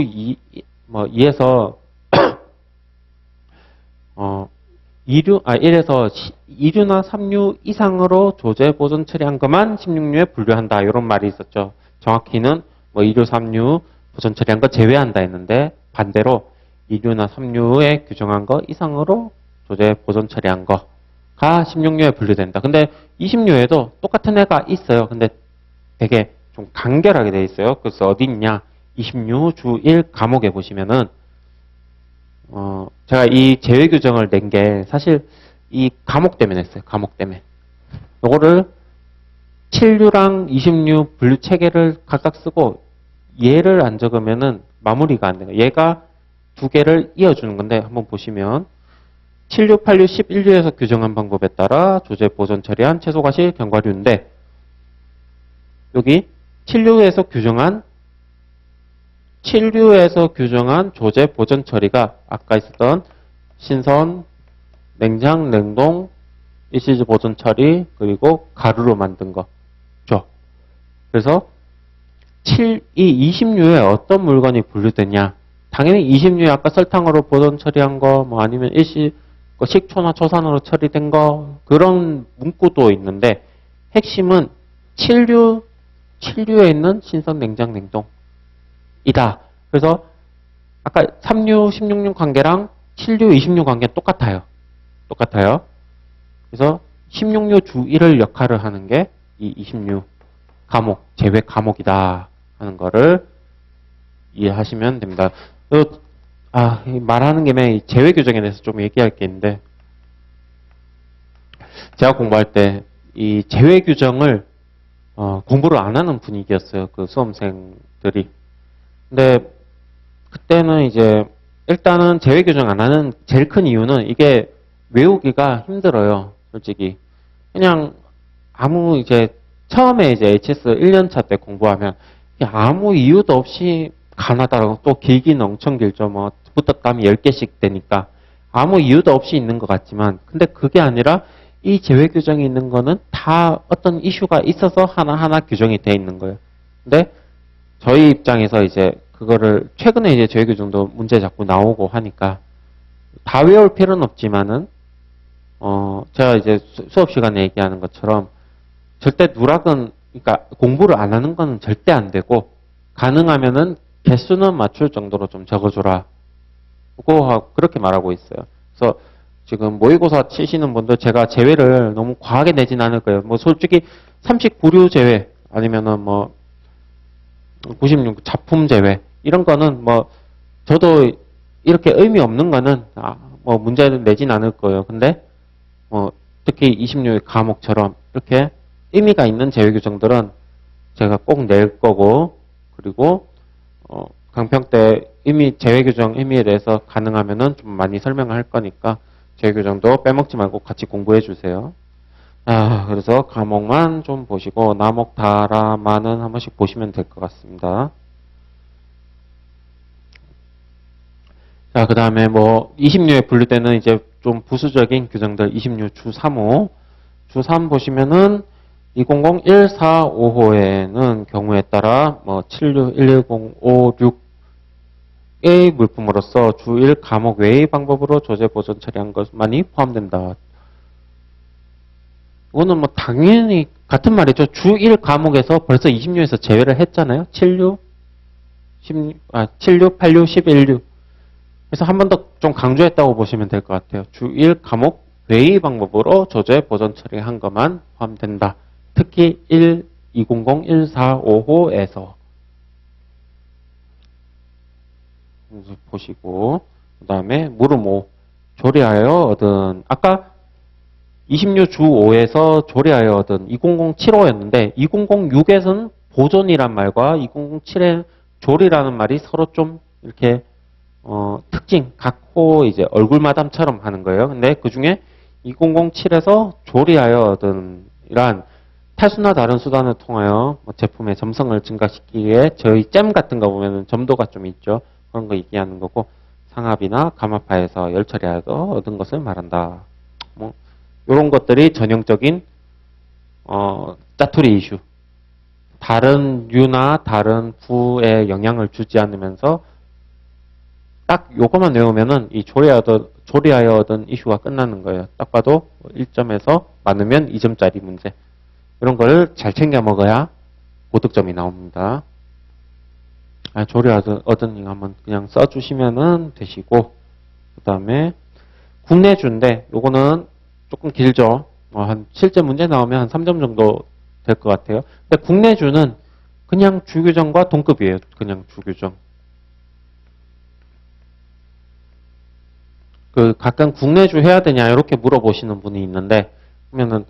2에서 1에서 2류나 3류 이상으로 조제 보존 처리한 것만 16류에 분류한다. 이런 말이 있었죠. 정확히는 뭐 2류, 3류 보존 처리한 거 제외한다 했는데 반대로 2류나 3류에 규정한 거 이상으로 조제 보존 처리한 거가 16류에 분류된다. 근데 20류에도 똑같은 애가 있어요. 근데 되게 좀 간결하게 돼 있어요. 그래서 어디 있냐? 20류 주 1 과목에 보시면은 제가 이 제외 규정을 낸 게 사실 이 과목 때문에 했어요. 과목 때문에. 요거를 7류랑 20류 분류 체계를 각각 쓰고 얘를 안 적으면은 마무리가 안 돼요. 얘가 두 개를 이어주는 건데 한번 보시면 7류, 8류, 11류에서 규정한 방법에 따라 조제 보존 처리한 채소 과실 견과류인데 여기 7류에서 규정한 조제 보존 처리가 아까 있었던 신선, 냉장, 냉동, 일시즈 보존 처리 그리고 가루로 만든 거죠. 그래서 이 20류에 어떤 물건이 분류되냐? 당연히 20류에 아까 설탕으로 보존 처리한 거, 뭐 아니면 식초나 초산으로 처리된 거 그런 문구도 있는데 핵심은 7류에 있는 신선, 냉장, 냉동이다. 그래서 아까 3류, 16류 관계랑 7류, 20류 관계는 똑같아요. 그래서 16류 주 1을 역할을 하는 게 이 20류 과목, 제외 과목이다 하는 거를 이해하시면 됩니다. 말하는 김에 제외 규정에 대해서 좀 얘기할 게 있는데 제가 공부할 때 이 제외 규정을 공부를 안 하는 분위기였어요. 그 수험생들이. 근데 그때는 이제 일단은 제외 규정 안 하는 제일 큰 이유는 이게 외우기가 힘들어요. 솔직히. 그냥 처음에 이제 HS 1년차 때 공부하면 아무 이유도 없이 가나다라고 또 길기는 엄청 길죠. 뭐 붙었다면 10개씩 되니까 아무 이유도 없이 있는 것 같지만 근데 그게 아니라 이 제외 규정이 있는 거는 다 어떤 이슈가 있어서 하나하나 규정이 돼 있는 거예요. 근데 저희 입장에서 이제 그거를 최근에 이제 제외 규정도 문제 자꾸 나오고 하니까 다 외울 필요는 없지만은 제가 이제 수업 시간에 얘기하는 것처럼 절대 누락은 그러니까 공부를 안 하는 거는 절대 안 되고 가능하면은 개수는 맞출 정도로 좀 적어줘라. 그렇게 말하고 있어요. 그래서 지금 모의고사 치시는 분들 제가 제외를 너무 과하게 내진 않을 거예요. 뭐 솔직히 39류 제외 아니면은 뭐 96 작품 제외 이런 거는 뭐 저도 이렇게 의미 없는 거는 뭐 문제를 내진 않을 거예요. 근데 특히 20류 과목처럼 이렇게 의미가 있는 제외 규정들은 제가 꼭 낼 거고 그리고 강평 때 제외 규정 의미에 대해서 가능하면은 좀 많이 설명을 할 거니까 제외 규정도 빼먹지 말고 같이 공부해 주세요. 그래서 과목만 좀 보시고 나목 다라만은 한 번씩 보시면 될 것 같습니다. 자, 그 다음에 뭐 20류에 분류 때는 이제 좀 부수적인 규정들 20류 주 3호 주 3 보시면은 200145호에는 경우에 따라 뭐 76, 110, 56의 물품으로서 주 1 과목 외의 방법으로 조제 보존 처리한 것만이 포함된다. 이거는 뭐 당연히 같은 말이죠. 주 1 과목에서 벌써 20류에서 제외를 했잖아요. 76, 76, 86, 11류. 그래서 한 번 더 좀 강조했다고 보시면 될 것 같아요. 주 1 과목 외의 방법으로 조제 보존 처리한 것만 포함된다. 특히 200, 145호에서 보시고 그 다음에 물음 5 조리하여 얻은 아까 20류 주 5에서 조리하여 얻은 2007호였는데 2006에서는 보존이란 말과 2007의 조리라는 말이 서로 좀 이렇게 특징, 각 호 이제 얼굴마담처럼 하는 거예요. 근데 그 중에 2007에서 조리하여 얻은 이러한 탈수나 다른 수단을 통하여 제품의 점성을 증가시키기에 저희 잼 같은 거 보면은 점도가 좀 있죠. 그런 거 얘기하는 거고 상압이나 감압파에서 열 처리하여 얻은 것을 말한다. 뭐 이런 것들이 전형적인 짜투리 이슈. 다른 유나 다른 부에 영향을 주지 않으면서 딱 요거만 외우면은 이 조리하여 얻은 이슈가 끝나는 거예요. 딱 봐도 1점에서 많으면 2점짜리 문제. 이런 걸 잘 챙겨 먹어야 고득점이 나옵니다. 조리하여 얻은 이거 한번 그냥 써주시면은 되시고, 그 다음에 국내주인데 요거는 조금 길죠. 한 실제 문제 나오면 한 3점 정도 될 것 같아요. 근데 국내주는 그냥 주규정과 동급이에요. 그냥 주규정. 가끔 국내주 해야 되냐 이렇게 물어보시는 분이 있는데 그러면은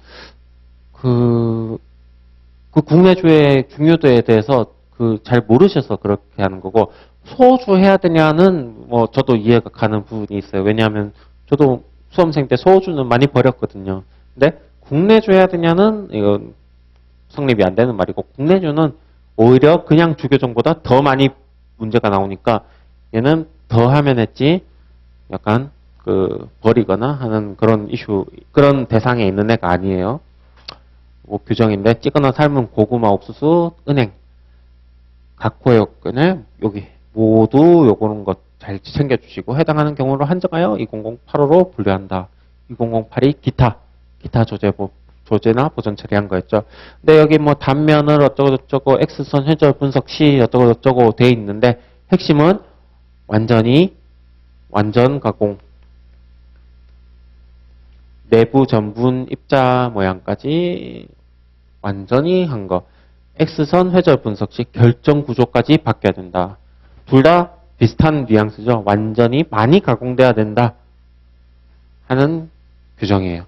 그 국내주의 중요도에 대해서 잘 모르셔서 그렇게 하는 거고 소주 해야 되냐는 뭐 저도 이해가 가는 부분이 있어요. 왜냐하면 저도 수험생 때 소주는 많이 버렸거든요. 근데 국내주 해야 되냐는 이건 성립이 안 되는 말이고 국내주는 오히려 그냥 주교정보다 더 많이 문제가 나오니까 얘는 더 하면 했지 약간 버리거나 하는 그런 이슈, 그런 대상에 있는 애가 아니에요. 뭐 규정인데, 찌거나 삶은 고구마, 옥수수, 은행, 각호의 요건을 여기 모두 요거는 것 잘 챙겨주시고, 해당하는 경우로 한정하여 2008호로 분류한다. 2008이 기타 조제나 보존 처리한 거였죠. 근데 여기 뭐 단면을 어쩌고저쩌고, X선 회절 분석 시 어쩌고저쩌고 돼 있는데, 핵심은 완전 가공. 내부 전분 입자 모양까지 완전히 한 거. X선 회절 분석 시 결정 구조까지 바뀌어야 된다. 둘 다 비슷한 뉘앙스죠. 완전히 많이 가공돼야 된다 하는 규정이에요.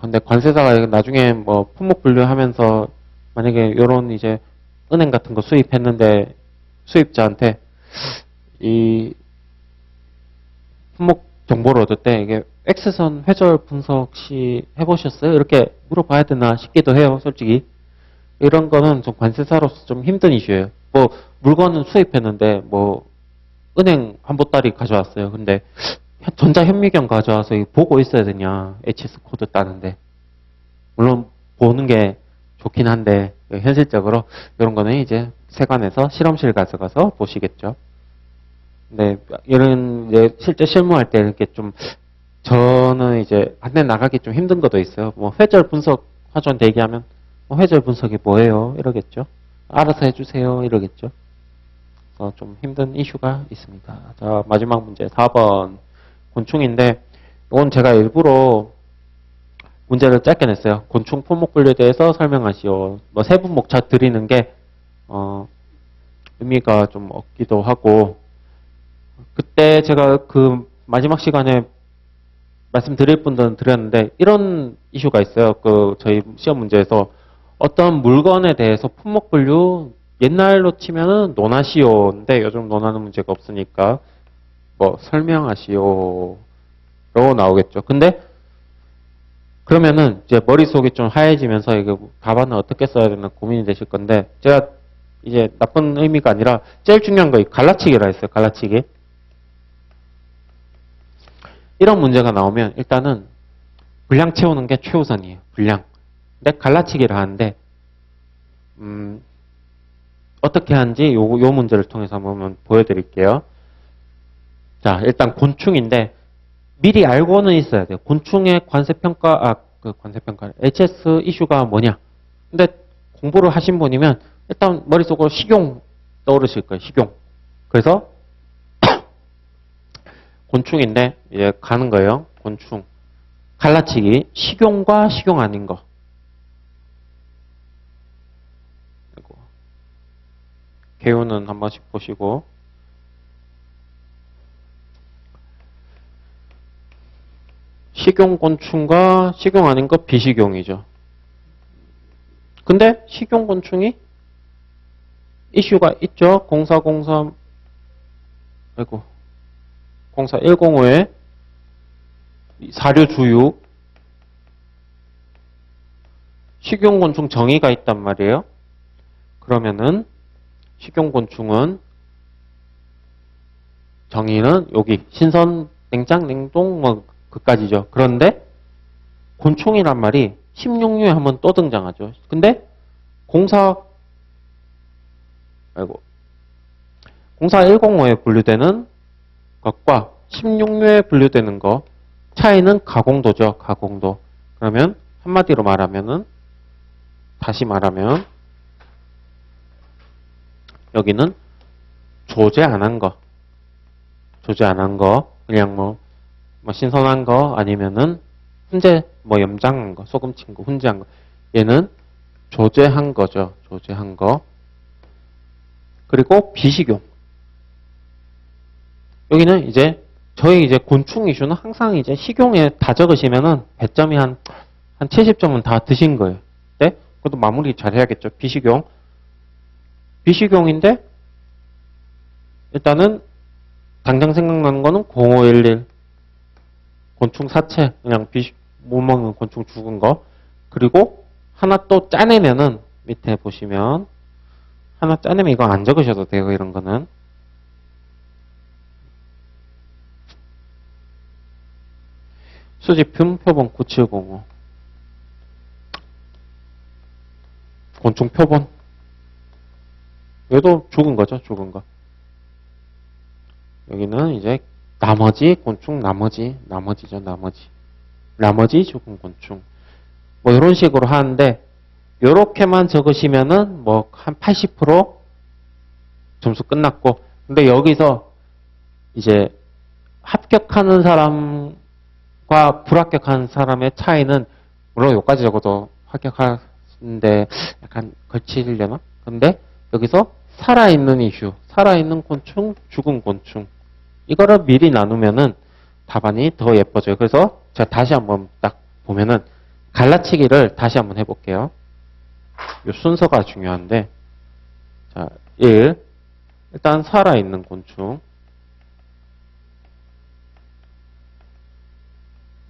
근데 관세사가 나중에 뭐 품목 분류하면서 만약에 이런 이제 은행 같은 거 수입했는데 수입자한테 이 품목 정보를 얻을 때 이게 X선 회절 분석 시 해보셨어요? 이렇게 물어봐야 되나 싶기도 해요, 솔직히. 이런 거는 좀 관세사로서 좀 힘든 이슈예요. 뭐 물건은 수입했는데 뭐 은행 한 보따리 가져왔어요. 근데 전자현미경 가져와서 보고 있어야 되냐, HS 코드 따는데. 물론 보는 게 좋긴 한데 현실적으로 이런 거는 이제 세관에서 실험실 가서 보시겠죠. 네, 이런 이제 실제 실무할 때 이렇게 좀 저는 이제 안내 나가기 좀 힘든 것도 있어요. 뭐 회절 분석 화전 대기하면 회절 분석이 뭐예요? 이러겠죠. 알아서 해주세요. 이러겠죠. 그래서 좀 힘든 이슈가 있습니다. 자, 마지막 문제 4번 곤충인데 이건 제가 일부러 문제를 짧게 냈어요. 곤충 품목 분류에 대해서 설명하시오. 뭐 세분목차 드리는 게 의미가 좀 없기도 하고 그때 제가 마지막 시간에 말씀드릴 분들은 드렸는데 이런 이슈가 있어요. 저희 시험 문제에서 어떤 물건에 대해서 품목 분류 옛날로 치면은 논하시오인데 요즘 논하는 문제가 없으니까 뭐 설명하시오로 나오겠죠. 근데 그러면은 이제 머릿속이 좀 하얘지면서 이게 답안을 어떻게 써야 되나 고민이 되실 건데 제가 이제 나쁜 의미가 아니라 제일 중요한 거 갈라치기라 했어요. 갈라치기. 이런 문제가 나오면 일단은 분량 채우는 게 최우선이에요. 분량. 근데 갈라치기를 하는데 어떻게 하는지 요 문제를 통해서 한번 보여드릴게요. 자, 일단 곤충인데 미리 알고는 있어야 돼요. 곤충의 관세평가, 관세평가, HS 이슈가 뭐냐. 근데 공부를 하신 분이면 일단 머릿속으로 식용 떠오르실 거예요. 식용. 그래서 곤충인데 이제 가는 거예요. 곤충. 갈라치기. 식용과 식용 아닌 거. 개요는 한 번씩 보시고. 식용곤충과 식용 아닌 거 비식용이죠. 근데 식용곤충이 이슈가 있죠. 0403, 아이고, 04105에 사료주유. 식용곤충 정의가 있단 말이에요. 그러면은 식용곤충은 정의는 여기 신선, 냉장, 냉동 뭐 그까지죠. 그런데 곤충이란 말이 16류에 한번 또 등장하죠. 근데 04105에 분류되는 것과 16류에 분류되는 것 차이는 가공도죠. 가공도. 그러면 한마디로 말하면은 다시 말하면 여기는 조제 안 한 거. 조제 안 한 거. 그냥 뭐 신선한 거 아니면은 훈제 뭐 염장한 거, 소금 친 거, 훈제한 거. 얘는 조제한 거죠. 조제한 거. 그리고 비식용. 여기는 이제 저희 이제 곤충 이슈는 항상 이제 식용에 다 적으시면은 배점이 한 70점은 다 드신 거예요. 네? 그것도 마무리 잘 해야겠죠. 비식용. 비식용인데 일단은 당장 생각나는 거는 0511 곤충 사체 그냥 못 먹는 곤충 죽은 거. 그리고 하나 또 짜내면은 밑에 보시면 하나 짜내면 이거 안 적으셔도 돼요. 이런 거는. 수지품 표본 9705 곤충 표본. 얘도 죽은 거죠. 죽은 거. 여기는 이제 나머지 곤충 나머지죠. 나머지 죽은 곤충. 뭐 이런 식으로 하는데 요렇게만 적으시면은 뭐 한 80% 점수 끝났고 근데 여기서 이제 합격하는 사람과 불합격하는 사람의 차이는 물론 여기까지 적어도 합격하는데 약간 걸치려나? 근데 여기서 살아있는 이슈, 살아있는 곤충, 죽은 곤충 이거를 미리 나누면은 답안이 더 예뻐져요. 그래서 제가 다시 한번 딱 보면은 갈라치기를 다시 한번 해볼게요. 이 순서가 중요한데 자, 1. 일단 살아있는 곤충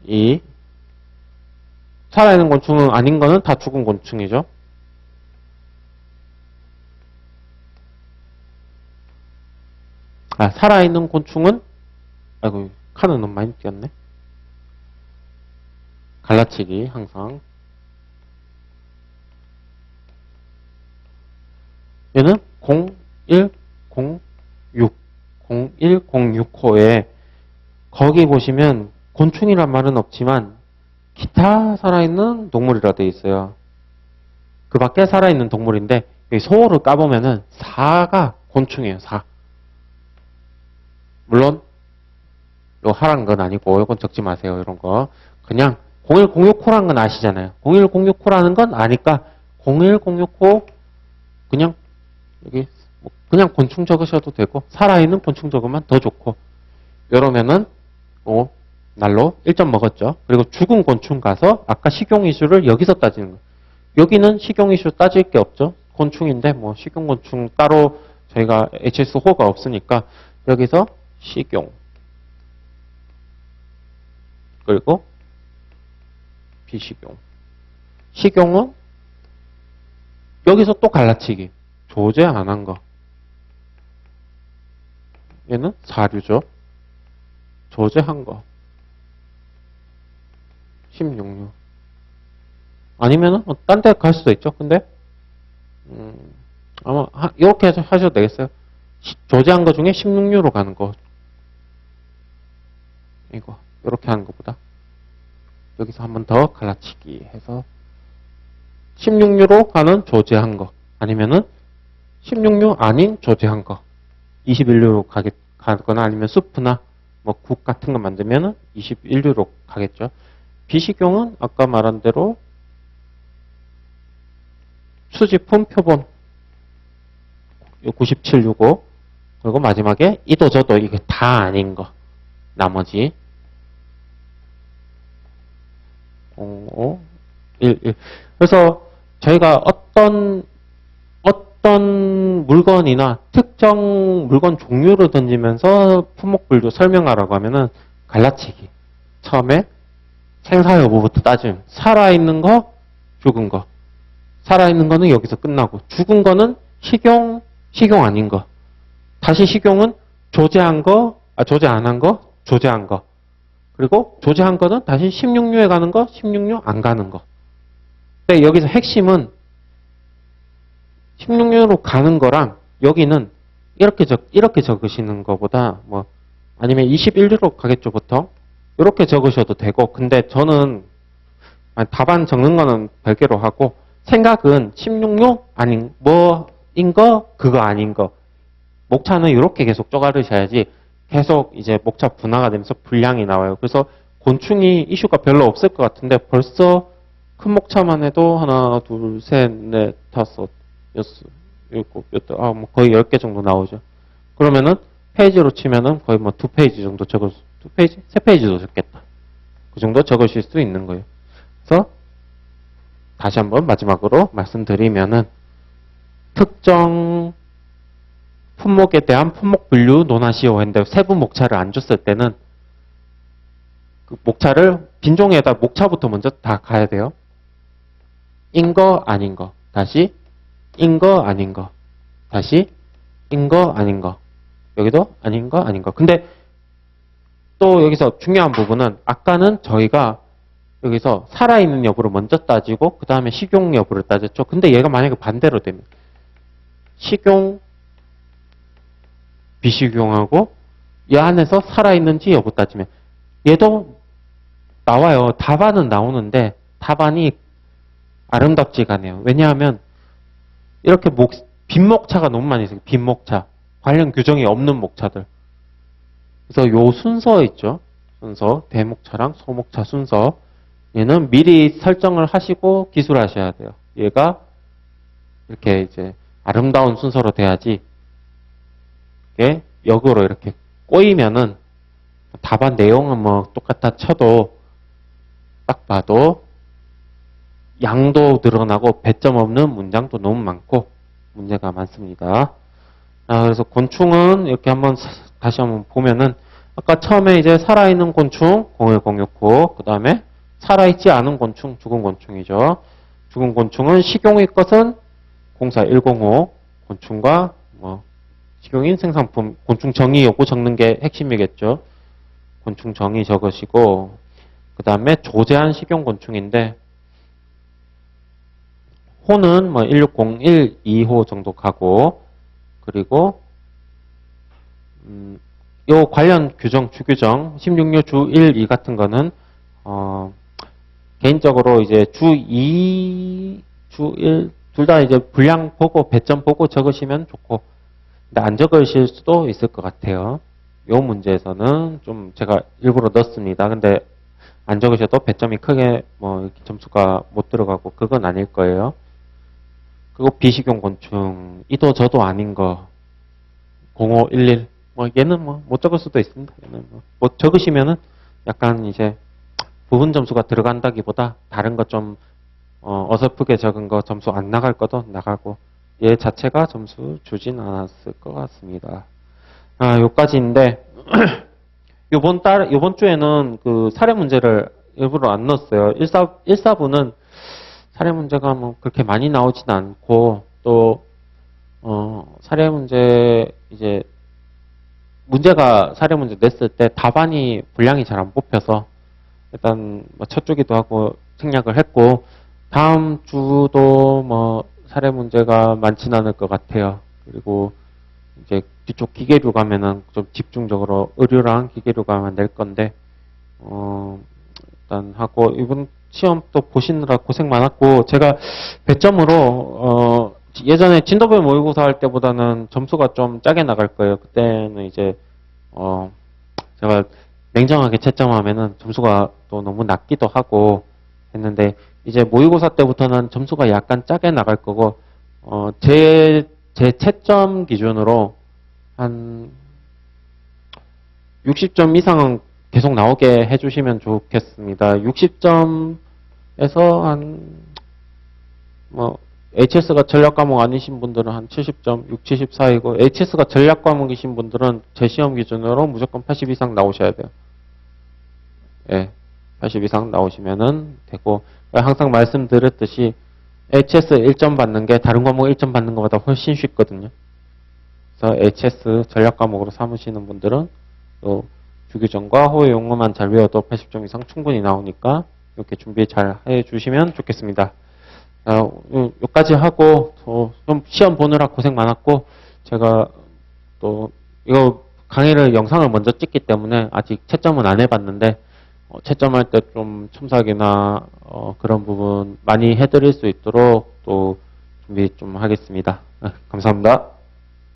2. 살아있는 곤충은 아닌 거는 다 죽은 곤충이죠. 살아있는 곤충은 아이고 칸은 너무 많이 띄었네. 갈라치기 항상 얘는 0106 0106호에 거기 보시면 곤충이란 말은 없지만 기타 살아있는 동물이라 되어 있어요. 그 밖에 살아있는 동물인데 여기 소호를 까보면은 4가 곤충이에요. 4. 물론 요 하란 건 아니고 이건 적지 마세요. 이런 거. 그냥 0106호라는 건 아시잖아요. 0106호라는 건 아니까 0106호 그냥 여기 뭐 그냥 곤충 적으셔도 되고 살아있는 곤충 적으면 더 좋고 이러면은 날로 1점 먹었죠. 그리고 죽은 곤충 가서 아까 식용 이슈를 여기서 따지는 거예요. 여기는 식용 이슈 따질 게 없죠. 곤충인데 뭐 식용 곤충 따로 저희가 HS호가 없으니까 여기서 식용 그리고 비식용. 식용은 여기서 또 갈라치기. 조제 안 한 거. 얘는 사류죠. 조제한 거. 16류. 아니면은 딴 데 갈 수도 있죠. 근데 아마 이렇게 하셔도 되겠어요. 조제한 거 중에 16류로 가는 거. 이거 이렇게 하는 것보다 여기서 한 번 더 갈라치기 해서 16류로 가는 조제한 거. 아니면은 16류 아닌 조제한 거. 21류로 가거나 아니면 수프나 뭐 국 같은 거 만들면은 21류로 가겠죠. 비식용은 아까 말한 대로 수지품 표본 9765 그리고 마지막에 이도 저도 이게 다 아닌 거 나머지 0511 그래서 저희가 어떤 물건이나 특정 물건 종류를 던지면서 품목분류 설명하라고 하면은 갈라치기 처음에 생사 여부부터 따지면 살아있는 거 죽은 거 살아있는 거는 여기서 끝나고 죽은 거는 식용 아닌 거 다시 식용은 조제한 거 조제 안 한 거 조제한 거 그리고 조제한 거는 다시 16류에 가는 거 16류 안 가는 거 근데 여기서 핵심은 16류로 가는 거랑 여기는 이렇게 적으시는 것보다 뭐 아니면 21류로 가겠죠 보통 이렇게 적으셔도 되고 근데 저는 답안 적는 거는 별개로 하고 생각은 16류 아닌 뭐인 거 그거 아닌 거 목차는 이렇게 계속 쪼가르셔야지 계속 이제 목차 분화가 되면서 분량이 나와요. 그래서 곤충이 이슈가 별로 없을 것 같은데 벌써 큰 목차만 해도 하나, 둘, 셋, 넷, 다섯, 여섯, 일곱, 여덟, 뭐 거의 10개 정도 나오죠. 그러면은 페이지로 치면은 거의 뭐 2페이지 정도 적을 수, 2페이지? 3페이지도 적겠다. 그 정도 적으실 수 있는 거예요. 그래서 다시 한번 마지막으로 말씀드리면은 특정 품목에 대한 품목 분류 논하시오 했는데 세부 목차를 안 줬을 때는 그 목차를 빈종에다 목차부터 먼저 다 가야 돼요. 인 거 아닌 거 다시 인 거 아닌 거 다시 인 거 아닌 거 여기도 아닌 거 아닌 거 근데 또 여기서 중요한 부분은 아까는 저희가 여기서 살아있는 여부를 먼저 따지고 그 다음에 식용 여부를 따졌죠. 근데 얘가 만약에 반대로 되면 식용 비식용하고 이 안에서 살아있는지 여부 따지면 얘도 나와요. 답안은 나오는데 답안이 아름답지가 않아요. 왜냐하면 이렇게 빈목차가 너무 많이 있어요. 빈목차. 관련 규정이 없는 목차들. 그래서 요 순서 있죠. 순서. 대목차랑 소목차 순서. 얘는 미리 설정을 하시고 기술하셔야 돼요. 얘가 이렇게 이제 아름다운 순서로 돼야지 이게 역으로 이렇게 꼬이면은 답안 내용은 뭐 똑같아 쳐도 딱 봐도 양도 늘어나고 배점 없는 문장도 너무 많고 문제가 많습니다. 그래서 곤충은 이렇게 한번 다시 한번 보면은 아까 처음에 이제 살아있는 곤충 01069 그 다음에 살아있지 않은 곤충 죽은 곤충이죠. 죽은 곤충은 식용의 것은 04105 곤충과 뭐 식용인 생산품 곤충 정의 요거 적는 게 핵심이겠죠. 곤충 정의 적으시고 그 다음에 조제한 식용 곤충인데 호는 뭐 1601, 2호 정도 가고 그리고 요 관련 규정, 주규정 16류 주 1, 2 같은 거는 개인적으로 이제 주 2, 주 1 둘 다 이제 분량 보고 배점 보고 적으시면 좋고 근데 안 적으실 수도 있을 것 같아요. 요 문제에서는 좀 제가 일부러 넣었습니다. 근데 안 적으셔도 배점이 크게 뭐 이렇게 점수가 못 들어가고 그건 아닐 거예요. 그리고 비식용 곤충 이도 저도 아닌 거 0511 뭐 얘는 뭐 못 적을 수도 있습니다. 얘는 뭐 적으시면은 약간 이제 부분 점수가 들어간다기보다 다른 거 좀 어설프게 적은 거 점수 안 나갈 거도 나가고 얘 자체가 점수 주진 않았을 것 같습니다. 요까지인데 요번 주에는 그 사례 문제를 일부러 안 넣었어요. 1사부는 사례 문제가 뭐 그렇게 많이 나오진 않고, 또, 사례 문제, 이제, 사례 문제 냈을 때 답안이 분량이 잘 안 뽑혀서, 일단 뭐 첫 주기도 하고 생략을 했고, 다음 주도 뭐 사례 문제가 많진 않을 것 같아요. 그리고 이제 뒤쪽 기계류 가면은 좀 집중적으로 의류랑 기계류 가면 낼 건데, 일단 하고, 이번 시험 또 보시느라 고생 많았고, 제가 배점으로, 예전에 진도별 모의고사 할 때보다는 점수가 좀 짜게 나갈 거예요. 그때는 이제, 제가 냉정하게 채점하면은 점수가 또 너무 낮기도 하고 했는데, 이제 모의고사 때부터는 점수가 약간 짜게 나갈 거고, 제 채점 기준으로 한 60점 이상은 계속 나오게 해주시면 좋겠습니다. 60점에서 HS가 전략 과목 아니신 분들은 한 70점, 6, 70 사이고, HS가 전략 과목이신 분들은 제 시험 기준으로 무조건 80 이상 나오셔야 돼요. 예, 80 이상 나오시면은 되고, 항상 말씀드렸듯이 HS 1점 받는 게 다른 과목 1점 받는 것보다 훨씬 쉽거든요. 그래서 HS 전략 과목으로 삼으시는 분들은 또 주규정과 호의 용어만 잘 외워도 80점 이상 충분히 나오니까 이렇게 준비 잘 해주시면 좋겠습니다. 여기까지 하고 좀 시험 보느라 고생 많았고, 제가 또 이거 강의를 영상을 먼저 찍기 때문에 아직 채점은 안 해봤는데, 채점할 때 좀 첨삭이나 그런 부분 많이 해드릴 수 있도록 또 준비 좀 하겠습니다. 감사합니다.